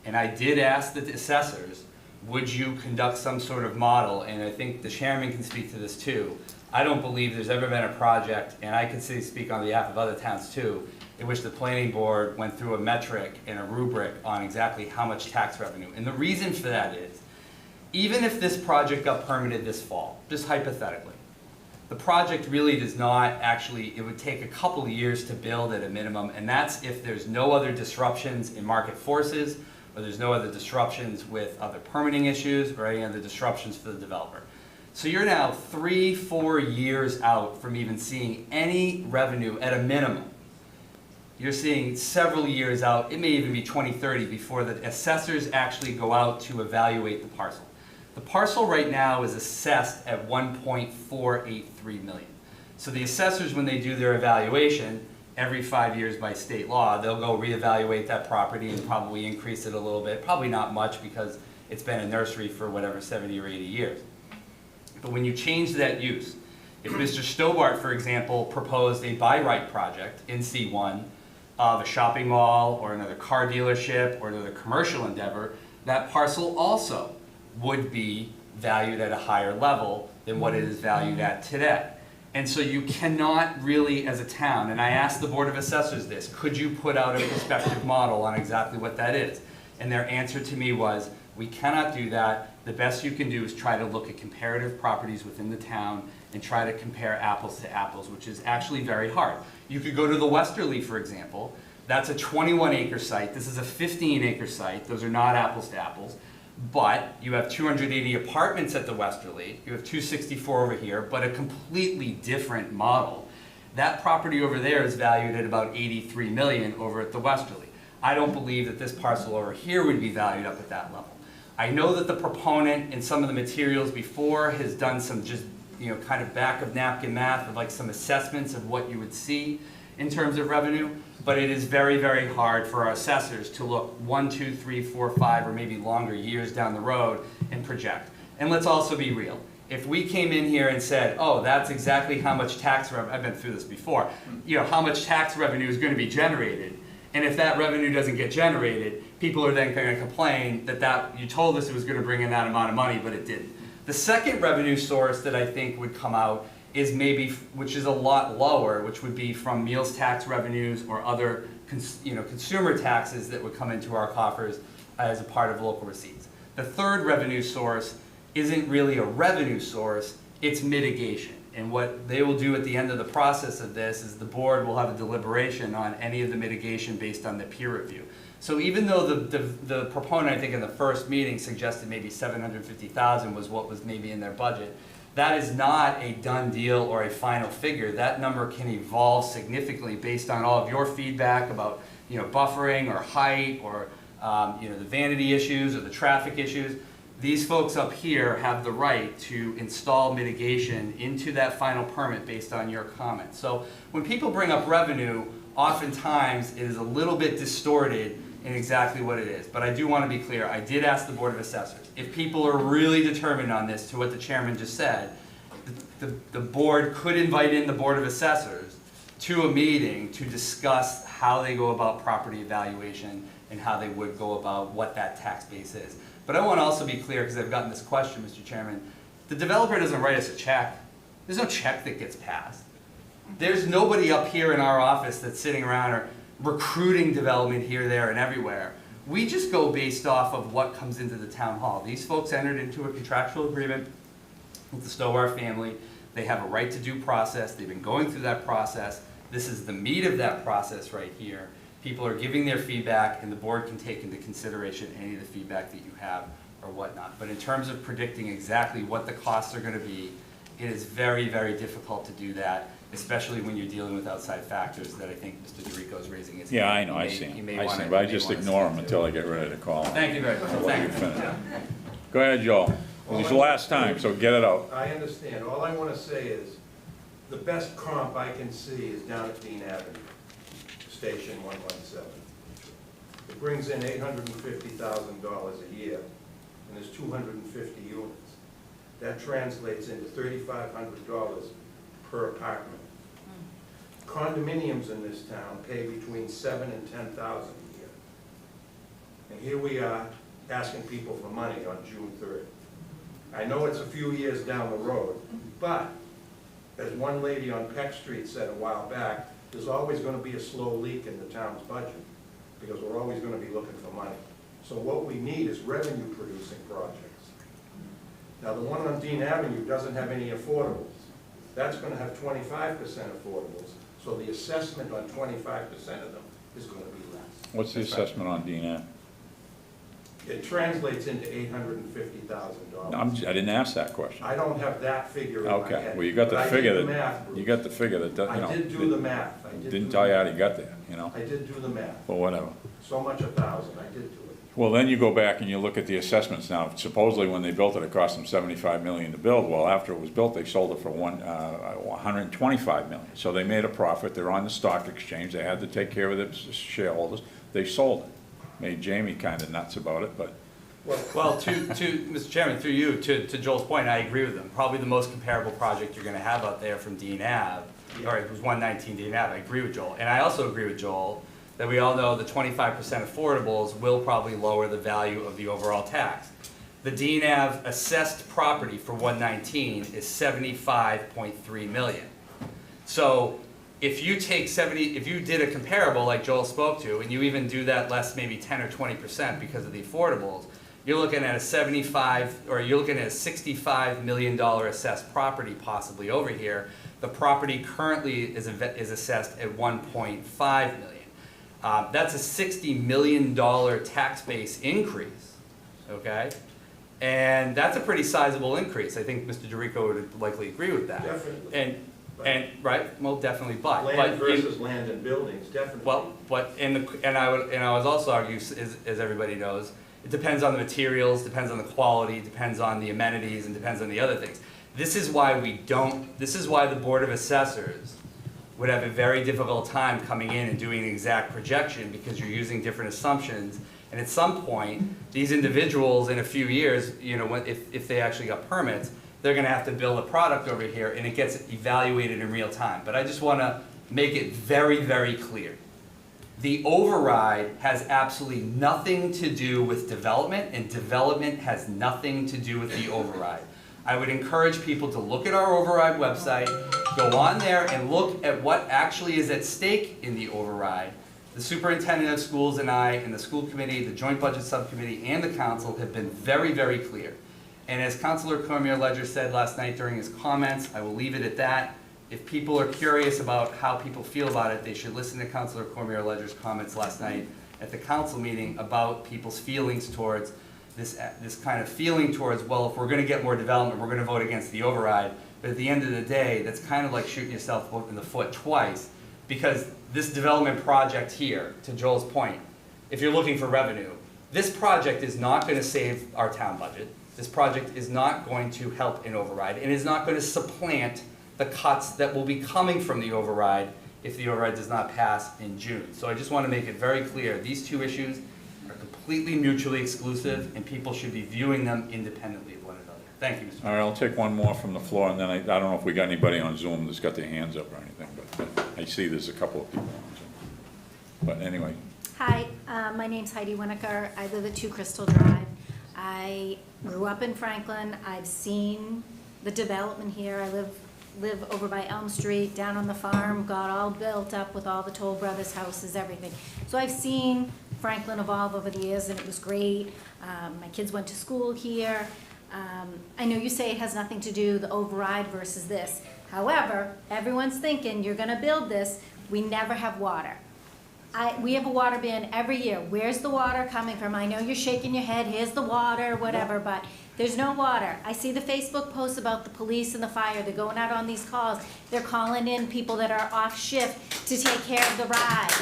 And I did ask the assessors, would you conduct some sort of model? And I think the chairman can speak to this too. I don't believe there's ever been a project, and I can speak on behalf of other towns too, in which the planning board went through a metric and a rubric on exactly how much tax revenue. And the reason for that is, even if this project got permitted this fall, just hypothetically, the project really does not actually, it would take a couple of years to build at a minimum, and that's if there's no other disruptions in market forces, or there's no other disruptions with other permitting issues, or any other disruptions for the developer. So you're now 3-4 years out from even seeing any revenue at a minimum. You're seeing several years out, it may even be 2030 before the assessors actually go out to evaluate the parcel. The parcel right now is assessed at $1.483 million. So the assessors, when they do their evaluation, every 5 years by state law, they'll go reevaluate that property and probably increase it a little bit. Probably not much because it's been a nursery for whatever, 70 or 80 years. But when you change that use, if Mr. Stobart, for example, proposed a by right project in C1 of a shopping mall or another car dealership or another commercial endeavor, that parcel also would be valued at a higher level than what it is valued at today. And so you cannot really, as a town, and I asked the Board of Assessors this, could you put out a prospective model on exactly what that is? And their answer to me was, we cannot do that. The best you can do is try to look at comparative properties within the town and try to compare apples to apples, which is actually very hard. You could go to the Westerly, for example. That's a 21-acre site. This is a 15-acre site. Those are not apples to apples. But you have 280 apartments at the Westerly, you have 264 over here, but a completely different model. That property over there is valued at about $83 million over at the Westerly. I don't believe that this parcel over here would be valued up at that level. I know that the proponent in some of the materials before has done some just, kind of back of napkin math of like some assessments of what you would see in terms of revenue, but it is very, very hard for our assessors to look 1, 2, 3, 4, 5, or maybe longer years down the road and project. And let's also be real. If we came in here and said, oh, that's exactly how much tax revenue, I've been through this before, how much tax revenue is going to be generated, and if that revenue doesn't get generated, people are then going to complain that you told us it was going to bring in that amount of money, but it didn't. The second revenue source that I think would come out is maybe, which is a lot lower, which would be from meals tax revenues or other consumer taxes that would come into our coffers as a part of local receipts. The third revenue source isn't really a revenue source, it's mitigation. And what they will do at the end of the process of this is the board will have a deliberation on any of the mitigation based on the peer review. So even though the proponent, I think in the first meeting, suggested maybe $750,000 was what was maybe in their budget, that is not a done deal or a final figure. That number can evolve significantly based on all of your feedback about buffering or height or the vanity issues or the traffic issues. These folks up here have the right to install mitigation into that final permit based on your comments. So when people bring up revenue, oftentimes it is a little bit distorted in exactly what it is. But I do want to be clear, I did ask the Board of Assessors. If people are really determined on this, to what the chairman just said, the board could invite in the Board of Assessors to a meeting to discuss how they go about property evaluation and how they would go about what that tax base is. But I want to also be clear, because I've gotten this question, Mr. Chairman, the developer doesn't write us a check. There's no check that gets passed. There's nobody up here in our office that's sitting around or recruiting development here, there, and everywhere. We just go based off of what comes into the town hall. These folks entered into a contractual agreement with the Stowar family. They have a right to due process. They've been going through that process. This is the meat of that process right here. People are giving their feedback, and the board can take into consideration any of the feedback that you have or whatnot. But in terms of predicting exactly what the costs are going to be It is very, very difficult to do that, especially when you're dealing with outside factors that I think Mr. DeRico is raising his hand. Yeah, I know, I He may- see he him. may I wanna- see him, he but I may just wanna ignore speak him to until it. I get ready to call him. Thank you very much. I'll let Thank you you. finish. Go ahead, Joel. It's the last time, so get it out. I understand. All I want to say is, the best comp I can see is down at Dean Avenue, Station 117. It brings in $850,000 a year, and there's 250 units. That translates into $3,500 per apartment. Condominiums in this town pay between $7,000 and $10,000 a year. And here we are asking people for money on June 3rd. I know it's a few years down the road, but as one lady on Peck Street said a while back, there's always going to be a slow leak in the town's budget because we're always going to be looking for money. So what we need is revenue-producing projects. Now, the one on Dean Avenue doesn't have any affordables. That's going to have 25% affordables, so the assessment on 25% of them is going to be less. What's the assessment on Dean Ave? It translates into $850,000. No, I didn't ask that question. I don't have that figure in my Okay, head. well, you got the but I figure did the that, math, you Bruce. got the figure that, you know. I did do the math. I did Didn't do tell the you how math. you got there, you know? I did do the math. Well, whatever. So much 1,000, I did do it. Well, then you go back and you look at the assessments now. Supposedly, when they built it, it cost them $75 million to build. Well, after it was built, they sold it for $125 million. So they made a profit. They're on the stock exchange. They had to take care of the shareholders. They sold it. Made Jamie kind of nuts about it, but Well, to Mr. Chairman, through you, to Joel's point, I agree with him. Probably the most comparable project you're gonna have out there from Dean Ave, or it was 119 Dean Ave, I agree with Joel. And I also agree with Joel that we all know the 25% affordables will probably lower the value of the overall tax. The Dean Ave assessed property for 119 is 75.3 million. So if you take if you did a comparable like Joel spoke to, and you even do that less maybe 10 or 20% because of the affordables, you're looking at a $65 million assessed property possibly over here. The property currently is assessed at 1.5 million. That's a $60 million tax base increase, okay? And that's a pretty sizable increase. I think Mr. DeRico would likely agree with that. Definitely. And right, well, definitely, but Land versus land and buildings, definitely. well, but and I would also argue, as everybody knows, it depends on the materials, depends on the quality, depends on the amenities, and depends on the other things. This is why the Board of Assessors would have a very difficult time coming in and doing an exact projection because you're using different assumptions. And at some point, these individuals in a few years, you know, if they actually got permits, they're gonna have to build a product over here and it gets evaluated in real time. But I just wanna make it very, very clear. The override has absolutely nothing to do with development, and development has nothing to do with the override. I would encourage people to look at our override website, go on there and look at what actually is at stake in the override. The superintendent of schools and I, and the school committee, the joint budget subcommittee, and the council have been very, very clear. And as Councilor Cormier-Ledger said last night during his comments, I will leave it at that. If people are curious about how people feel about it, they should listen to Councilor Cormier-Ledger's comments last night at the council meeting about people's feelings towards this kind of feeling towards, well, if we're gonna get more development, we're gonna vote against the override. But at the end of the day, that's kind of like shooting yourself in the foot twice, because this development project here, to Joel's point, if you're looking for revenue, this project is not gonna save our town budget. This project is not going to help an override, and is not gonna supplant the cuts that will be coming from the override if the override does not pass in June. So I just want to make it very clear, these two issues are completely mutually exclusive, and people should be viewing them independently of one another. Thank you, Mr. all right, I'll take one more from the floor, and then I don't know if we got anybody on Zoom that's got their hands up or anything, but I see there's a couple of people on Zoom. But anyway, Hi, my name's Heidi Winokur. I live at 2 Crystal Drive. I grew up in Franklin. I've seen the development here. I live over by Elm Street, down on the farm, got all built up with all the Toll Brothers houses, everything. So I've seen Franklin evolve over the years, and it was great. My kids went to school here. I know you say it has nothing to do, the override versus this. However, everyone's thinking you're gonna build this, we never have water. We have a water ban every year. Where's the water coming from? I know you're shaking your head, here's the water, whatever, but There's no water. I see the Facebook posts about the police and the fire. They're going out on these calls. They're calling in people that are off shift to take care of the rides.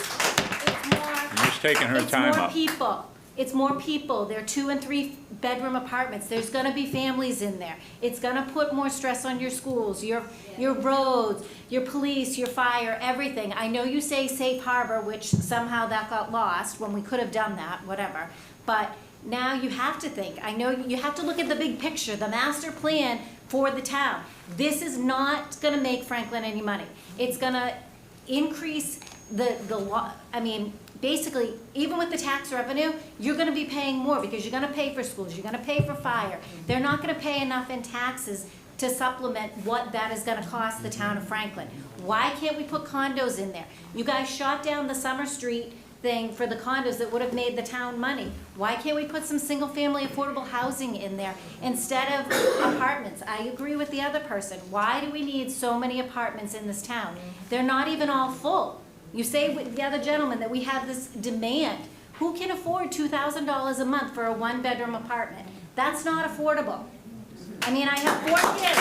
It's more. She's taking her time It's more up. people. It's more people. They're 2 and 3 bedroom apartments. There's gonna be families in there. It's gonna put more stress on your schools, your roads, your police, your fire, everything. I know you say safe harbor, which somehow that got lost when we could have done that, whatever. But now you have to think. I know you have to look at the big picture, the master plan for the town. This is not gonna make Franklin any money. It's gonna increase basically, even with the tax revenue, you're gonna be paying more because you're gonna pay for schools, you're gonna pay for fire. They're not gonna pay enough in taxes to supplement what that is gonna cost the town of Franklin. Why can't we put condos in there? You guys shot down the Summer Street thing for the condos that would have made the town money. Why can't we put some single-family affordable housing in there instead of apartments? I agree with the other person. Why do we need so many apartments in this town? They're not even all full. You say with the other gentleman that we have this demand. Who can afford $2,000 a month for a 1-bedroom apartment? That's not affordable. I mean, I have 4 kids.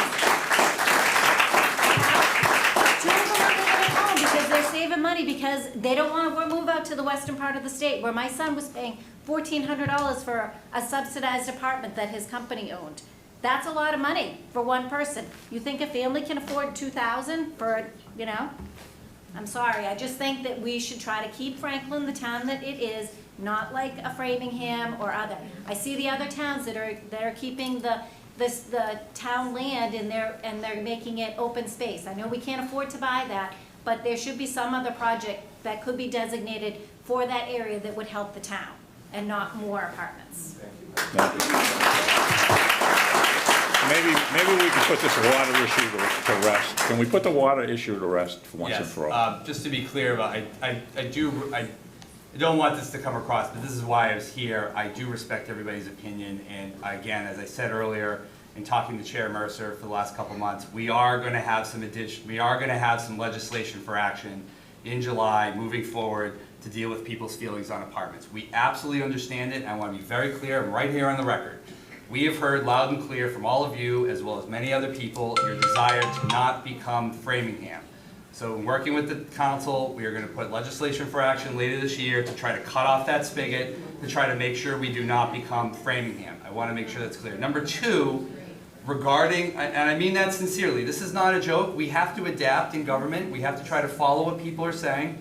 2 of them are living at home because they're saving money because they don't want to move out to the western part of the state where my son was paying $1,400 for a subsidized apartment that his company owned. That's a lot of money for one person. You think a family can afford $2,000 for, you know? I'm sorry, I just think that we should try to keep Franklin the town that it is, not like a Framingham or other. I see the other towns that are keeping the town land and they're making it open space. I know we can't afford to buy that, but there should be some other project that could be designated for that area that would help the town and not more apartments. Maybe we can put this water issue to rest. Can we put the water issue to rest once and for all? Yes, just to be clear, I don't want this to come across, but this is why I was here. I do respect everybody's opinion, and again, as I said earlier, in talking to Chair Mercer for the last couple months, we are going to have some legislation for action in July moving forward to deal with people's feelings on apartments. We absolutely understand it, and I want to be very clear, I'm right here on the record. We have heard loud and clear from all of you, as well as many other people, your desire to not become Framingham. So in working with the council, we are going to put legislation for action later this year to try to cut off that spigot, to try to make sure we do not become Framingham. I want to make sure that's clear. Number 2, regarding, and I mean that sincerely, this is not a joke. We have to adapt in government. We have to try to follow what people are saying.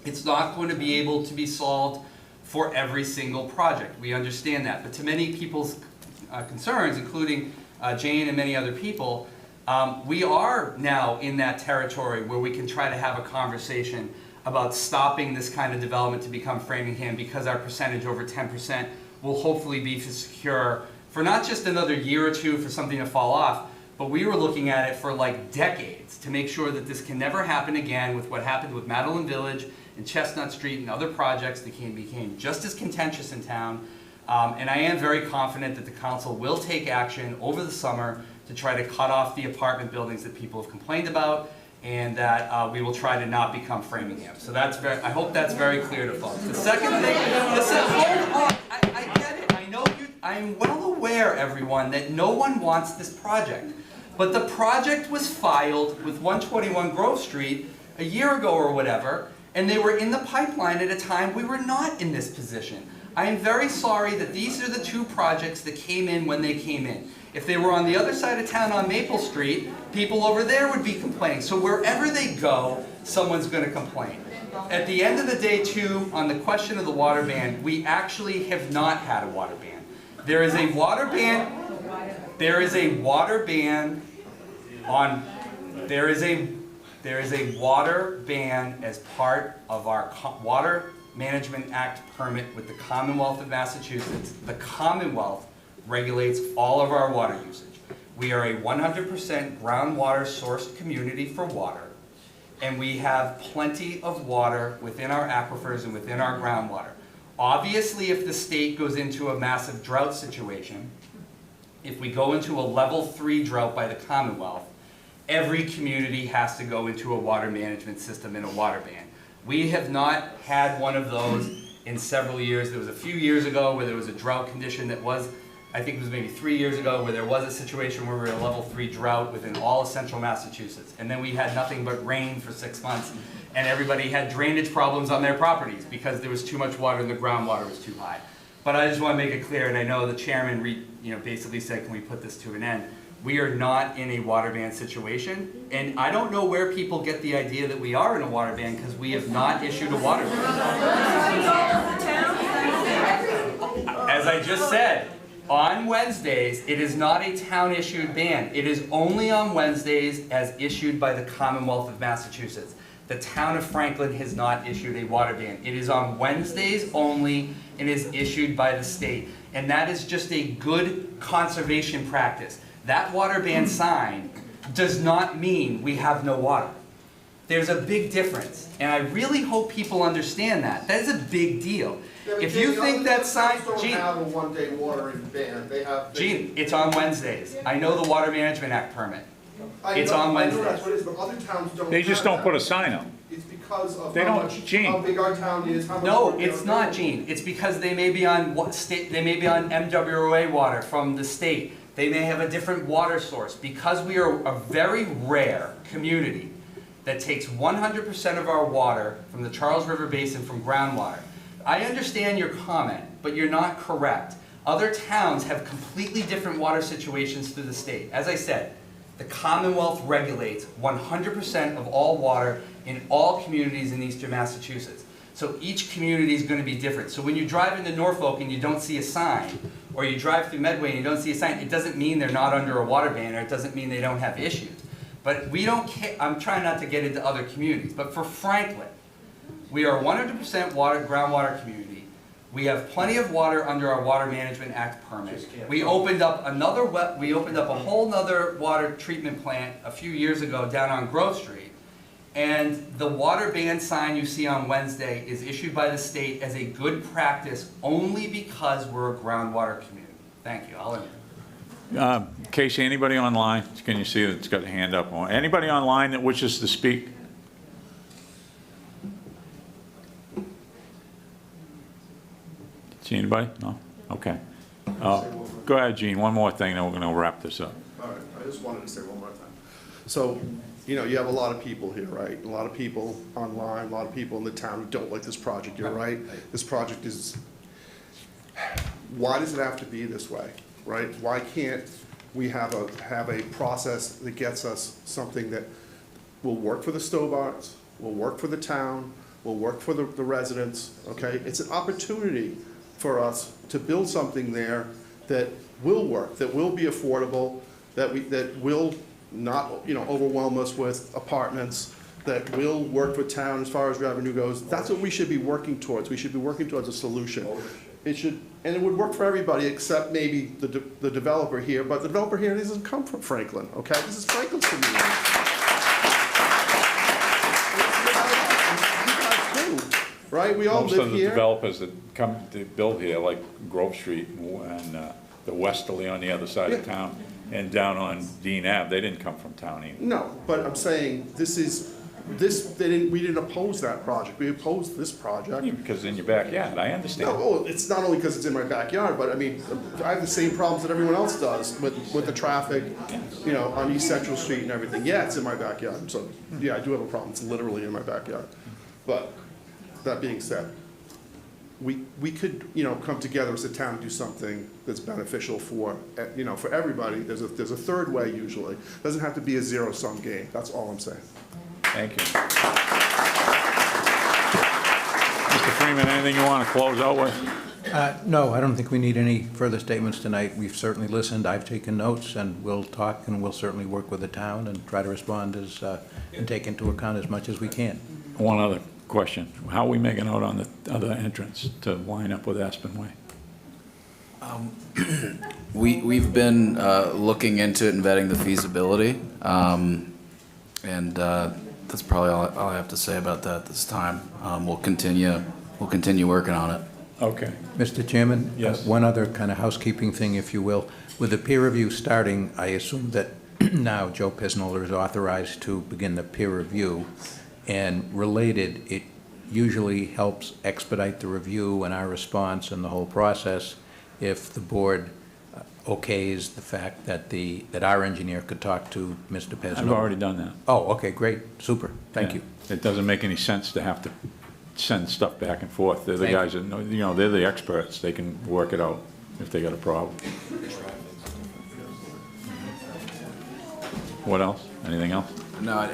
It's not going to be able to be solved for every single project. We understand that. But to many people's concerns, including Jane and many other people, we are now in that territory where we can try to have a conversation about stopping this kind of development to become Framingham, because our percentage over 10% will hopefully be secure for not just another year or 2 for something to fall off, but we were looking at it for like decades to make sure that this can never happen again with what happened with Madeline Village and Chestnut Street and other projects that became just as contentious in town. And I am very confident that the council will take action over the summer to try to cut off the apartment buildings that people have complained about, and that we will try to not become Framingham. So that's I hope that's very clear to folks. The second thing, listen, hold on, I get it. I'm well aware, everyone, that no one wants this project. But the project was filed with 121 Grove Street a year ago or whatever, and they were in the pipeline at a time we were not in this position. I am very sorry that these are the 2 projects that came in when they came in. If they were on the other side of town on Maple Street, people over there would be complaining. So wherever they go, someone's going to complain. At the end of the day, too, on the question of the water ban, we actually have not had a water ban. There is a water ban. There is a water ban on. There is a water ban as part of our Water Management Act permit with the Commonwealth of Massachusetts. The Commonwealth regulates all of our water usage. We are a 100% groundwater sourced community for water, and we have plenty of water within our aquifers and within our groundwater. Obviously, if the state goes into a massive drought situation, if we go into a level 3 drought by the Commonwealth, every community has to go into a water management system and a water ban. We have not had one of those in several years. There was a few years ago where there was a drought condition that was I think it was maybe 3 years ago, where there was a situation where we were in a level 3 drought within all of central Massachusetts. And then we had nothing but rain for 6 months, and everybody had drainage problems on their properties because there was too much water and the groundwater was too high. But I just want to make it clear, and I know the chairman basically said, can we put this to an end? We are not in a water ban situation, and I don't know where people get the idea that we are in a water ban, because we have not issued a water ban. As I just said, on Wednesdays, it is not a town-issued ban. It is only on Wednesdays as issued by the Commonwealth of Massachusetts. The town of Franklin has not issued a water ban. It is on Wednesdays only and is issued by the state. And that is just a good conservation practice. That water ban sign does not mean we have no water. There's a big difference, and I really hope people understand that. That is a big deal. If you think that sign, Gene, have a one-day watering ban. They have. Gene, it's on Wednesdays. I know the Water Management Act permit. It's on Wednesdays. I know that's what it is, but other towns don't. They just have don't put that. a sign up. It's because of They how don't- much, Gene. how big our town is, how much. No, work it's they're not, doing. Gene. It's because they may be on what state, they may be on MWA water from the state. They may have a different water source. Because we are a very rare community that takes 100% of our water from the Charles River Basin from groundwater. I understand your comment, but you're not correct. Other towns have completely different water situations through the state. As I said, the Commonwealth regulates 100% of all water in all communities in eastern Massachusetts. So each community is going to be different. So when you drive into Norfolk and you don't see a sign, or you drive through Medway and you don't see a sign, it doesn't mean they're not under a water ban, or it doesn't mean they don't have issues. But we don't care. I'm trying not to get into other communities, but for Franklin, we are a 100% groundwater community. We have plenty of water under our Water Management Act permit. We opened up a whole nother water treatment plant a few years ago down on Grove Street. And the water ban sign you see on Wednesday is issued by the state as a good practice only because we're a groundwater community. Thank you. I'll end. Casey, anybody online? Can you see that it's got a hand up? Anybody online that wishes to speak? See anybody? No? Okay. Go ahead, Gene. One more thing, then we're going to wrap this up. All right, I just wanted to say one more time. So, you have a lot of people here, right? A lot of people online, a lot of people in the town who don't like this project. You're right. This project is, why does it have to be this way, right? Why can't we have a process that gets us something that will work for the Stobarts, will work for the town, will work for the residents, okay? It's an opportunity for us to build something there that will work, that will be affordable, that will not, overwhelm us with apartments, that will work for town as far as revenue goes. That's what we should be working towards. We should be working towards a solution. And it would work for everybody except maybe the developer here, but the developer here doesn't come from Franklin, okay? This is Franklin's community. Right, we all Most live of the here. developers that come to build here, like Grove Street and the Westerly on the other side of town, and down on Dean Ave, they didn't come from town either. No, but I'm saying, we didn't oppose that project, we opposed this project. Because in your backyard, I understand. No, it's not only because it's in my backyard, but I mean, I have the same problems that everyone else does with the traffic, on East Central Street and everything. Yeah, it's in my backyard, so, yeah, I do have a problem, it's literally in my backyard. But, that being said, we could, come together as a town and do something that's beneficial for, for everybody. There's a third way usually. It doesn't have to be a zero-sum game. That's all I'm saying. Thank you. Mr. Freeman, anything you want to close out with? No, I don't think we need any further statements tonight. We've certainly listened, I've taken notes, and we'll talk, and we'll certainly work with the town and try to respond and take into account as much as we can. One other question. How are we making out on the other entrance to line up with Aspen Way? We've been looking into it and vetting the feasibility, and that's probably all I have to say about that this time. We'll continue working on it. Okay. Mr. Chairman? Yes. One other kind of housekeeping thing, if you will. With the peer review starting, I assume that now Joe Pisnola is authorized to begin the peer review. And related, it usually helps expedite the review and our response and the whole process if the board okays the fact that that our engineer could talk to Mr. Pesno? I've already done that. Oh, okay, great, super, thank Yeah. you. It doesn't make any sense to have to send stuff back and forth. They're the Thank guys that know, you know, they're the experts. They can work it out if they got a problem. What else? Anything else? No,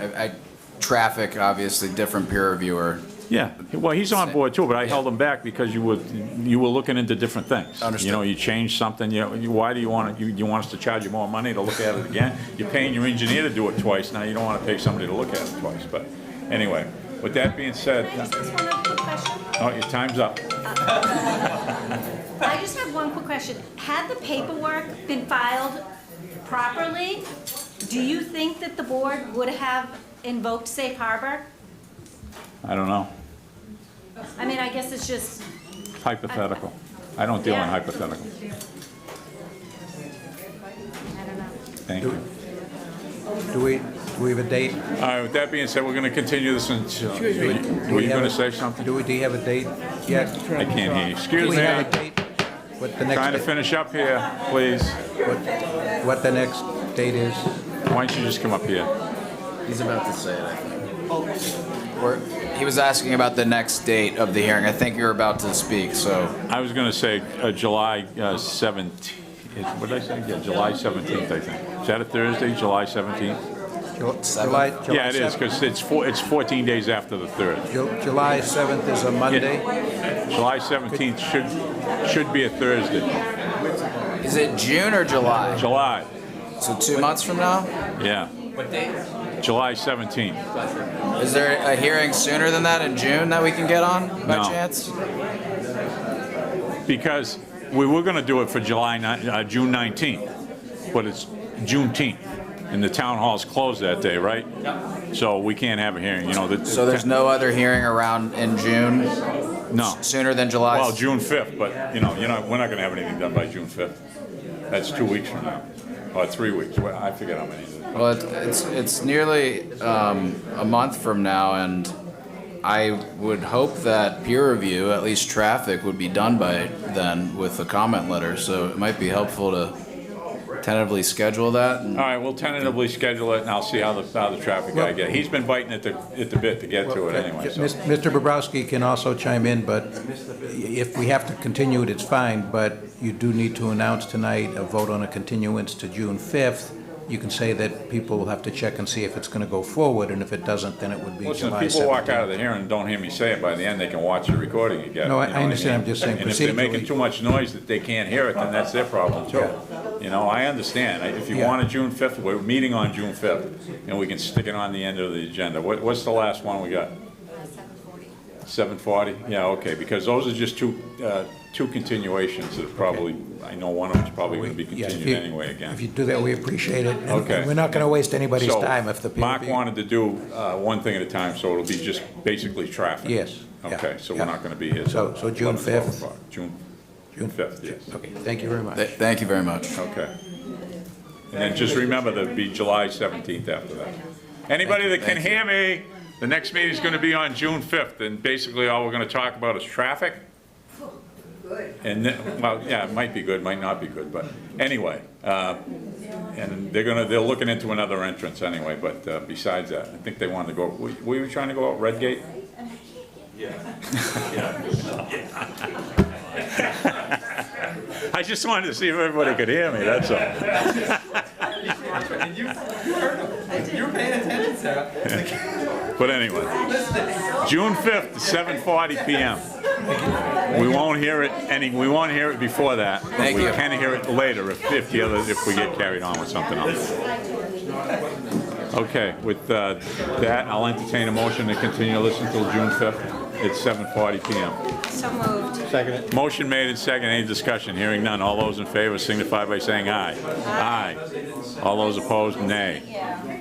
traffic, obviously, different peer reviewer. Yeah, well, he's on board too, but I held him back because you were looking into different things. Understood. You know, you changed something, why do you want you want us to charge you more money to look at it again? You're paying your engineer to do it twice, now you don't want to pay somebody to look at it twice, but anyway, with that being said. Can I just ask one other quick question? Oh, your time's up. I just have one quick question. Had the paperwork been filed properly, do you think that the board would have invoked safe harbor? I don't know. I mean, I guess it's just, Hypothetical. I don't deal in Yeah. hypotheticals. I don't know. Thank you. Do we have a date? All right, with that being said, we're going to continue this until, Excuse me. were you going to say something? Do you have a date yet? I can't hear you. Do Excuse we me. have a date? What the next Trying to date- finish up here, please. What the next date is? Why don't you just come up here? He's about to say it, I think. He was asking about the next date of the hearing. I think you're about to speak, so. I was going to say July 17th. What did I say? Yeah, July 17th, I think. Is that a Thursday, July 17th? July Yeah, it is, 7th? because it's 14 days after the 3rd. July 7th is a Monday? July 17th should be a Thursday. Is it June or July? July, So 2 months from now? yeah. What date? July 17th. Is there a hearing sooner than that in June that we can get on, by No. chance? Because we were going to do it for June 19th, but it's Juneteenth, and the town hall's closed that day, right? So we can't have a hearing, you know. So there's no other hearing around in June? No. Sooner than July? Well, June 5th, but, we're not going to have anything done by June 5th. That's 2 weeks from now, or 3 weeks. Well, I forget how many it is. Well, it's nearly a month from now, and I would hope that peer review, at least traffic, would be done by then with the comment letter, so it might be helpful to tentatively schedule that. All right, we'll tentatively schedule it, and I'll see how the traffic guy gets. He's been biting at the bit to get to it anyway, so. Mr. Bobrowski can also chime in, but if we have to continue it, it's fine, but you do need to announce tonight a vote on a continuance to June 5th. You can say that people will have to check and see if it's going to go forward, and if it doesn't, then it would be Listen, July if people walk 17th. out of the hearing and don't hear me say it, by the end, they can watch the recording again. No, I you know what understand. mean? I'm just saying And if they're making procedurally- too much noise that they can't hear it, then that's their problem too. You know, I understand. If you Yeah. want a June 5th, we're meeting on June 5th, and we can stick it on the end of the agenda. What's the last one we got? 7:40? Yeah, okay, because those are just two continuations that probably, I know one of them's probably going to be Yeah, if continued you- anyway again. If you do that, we appreciate it. And Okay. we're not going to waste anybody's So, time if the peer Mark review- wanted to do one thing at a time, so it'll be just basically traffic. Yes, yeah, Okay, so we're yeah. not going to be here. So till June 11, 12 5th? o'clock. June 5th, yes. Okay, thank you very much. Thank you very much. Okay. And then just remember, there'll be July 17th after that. Anybody that can hear me, the next meeting's going to be on June 5th, and basically all we're going to talk about is traffic. And then, well, yeah, it might be good, might not be good, but anyway, and they're looking into another entrance anyway, but besides that, I think they wanted to go, were you trying to go out Redgate? I just wanted to see if everybody could hear me, that's all. You were paying attention, Sarah. But anyway, June 5th, 7:40 PM. We won't hear it before that, but Thank we you. can hear it later if we get carried on with something else. Okay, with that, I'll entertain a motion to continue this until June 5th at 7:40 PM. So moved. Second. Motion made and second. Any discussion? Hearing none. All those in favor signify by saying aye. Aye. All those opposed, nay.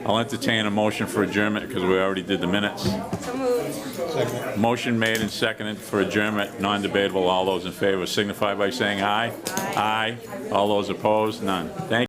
I'll entertain a motion for adjournment because we already did the minutes. So moved. Motion made and seconded for adjournment, non-debatable. All those in favor signify by saying aye. Aye. All those opposed, none. Thank you.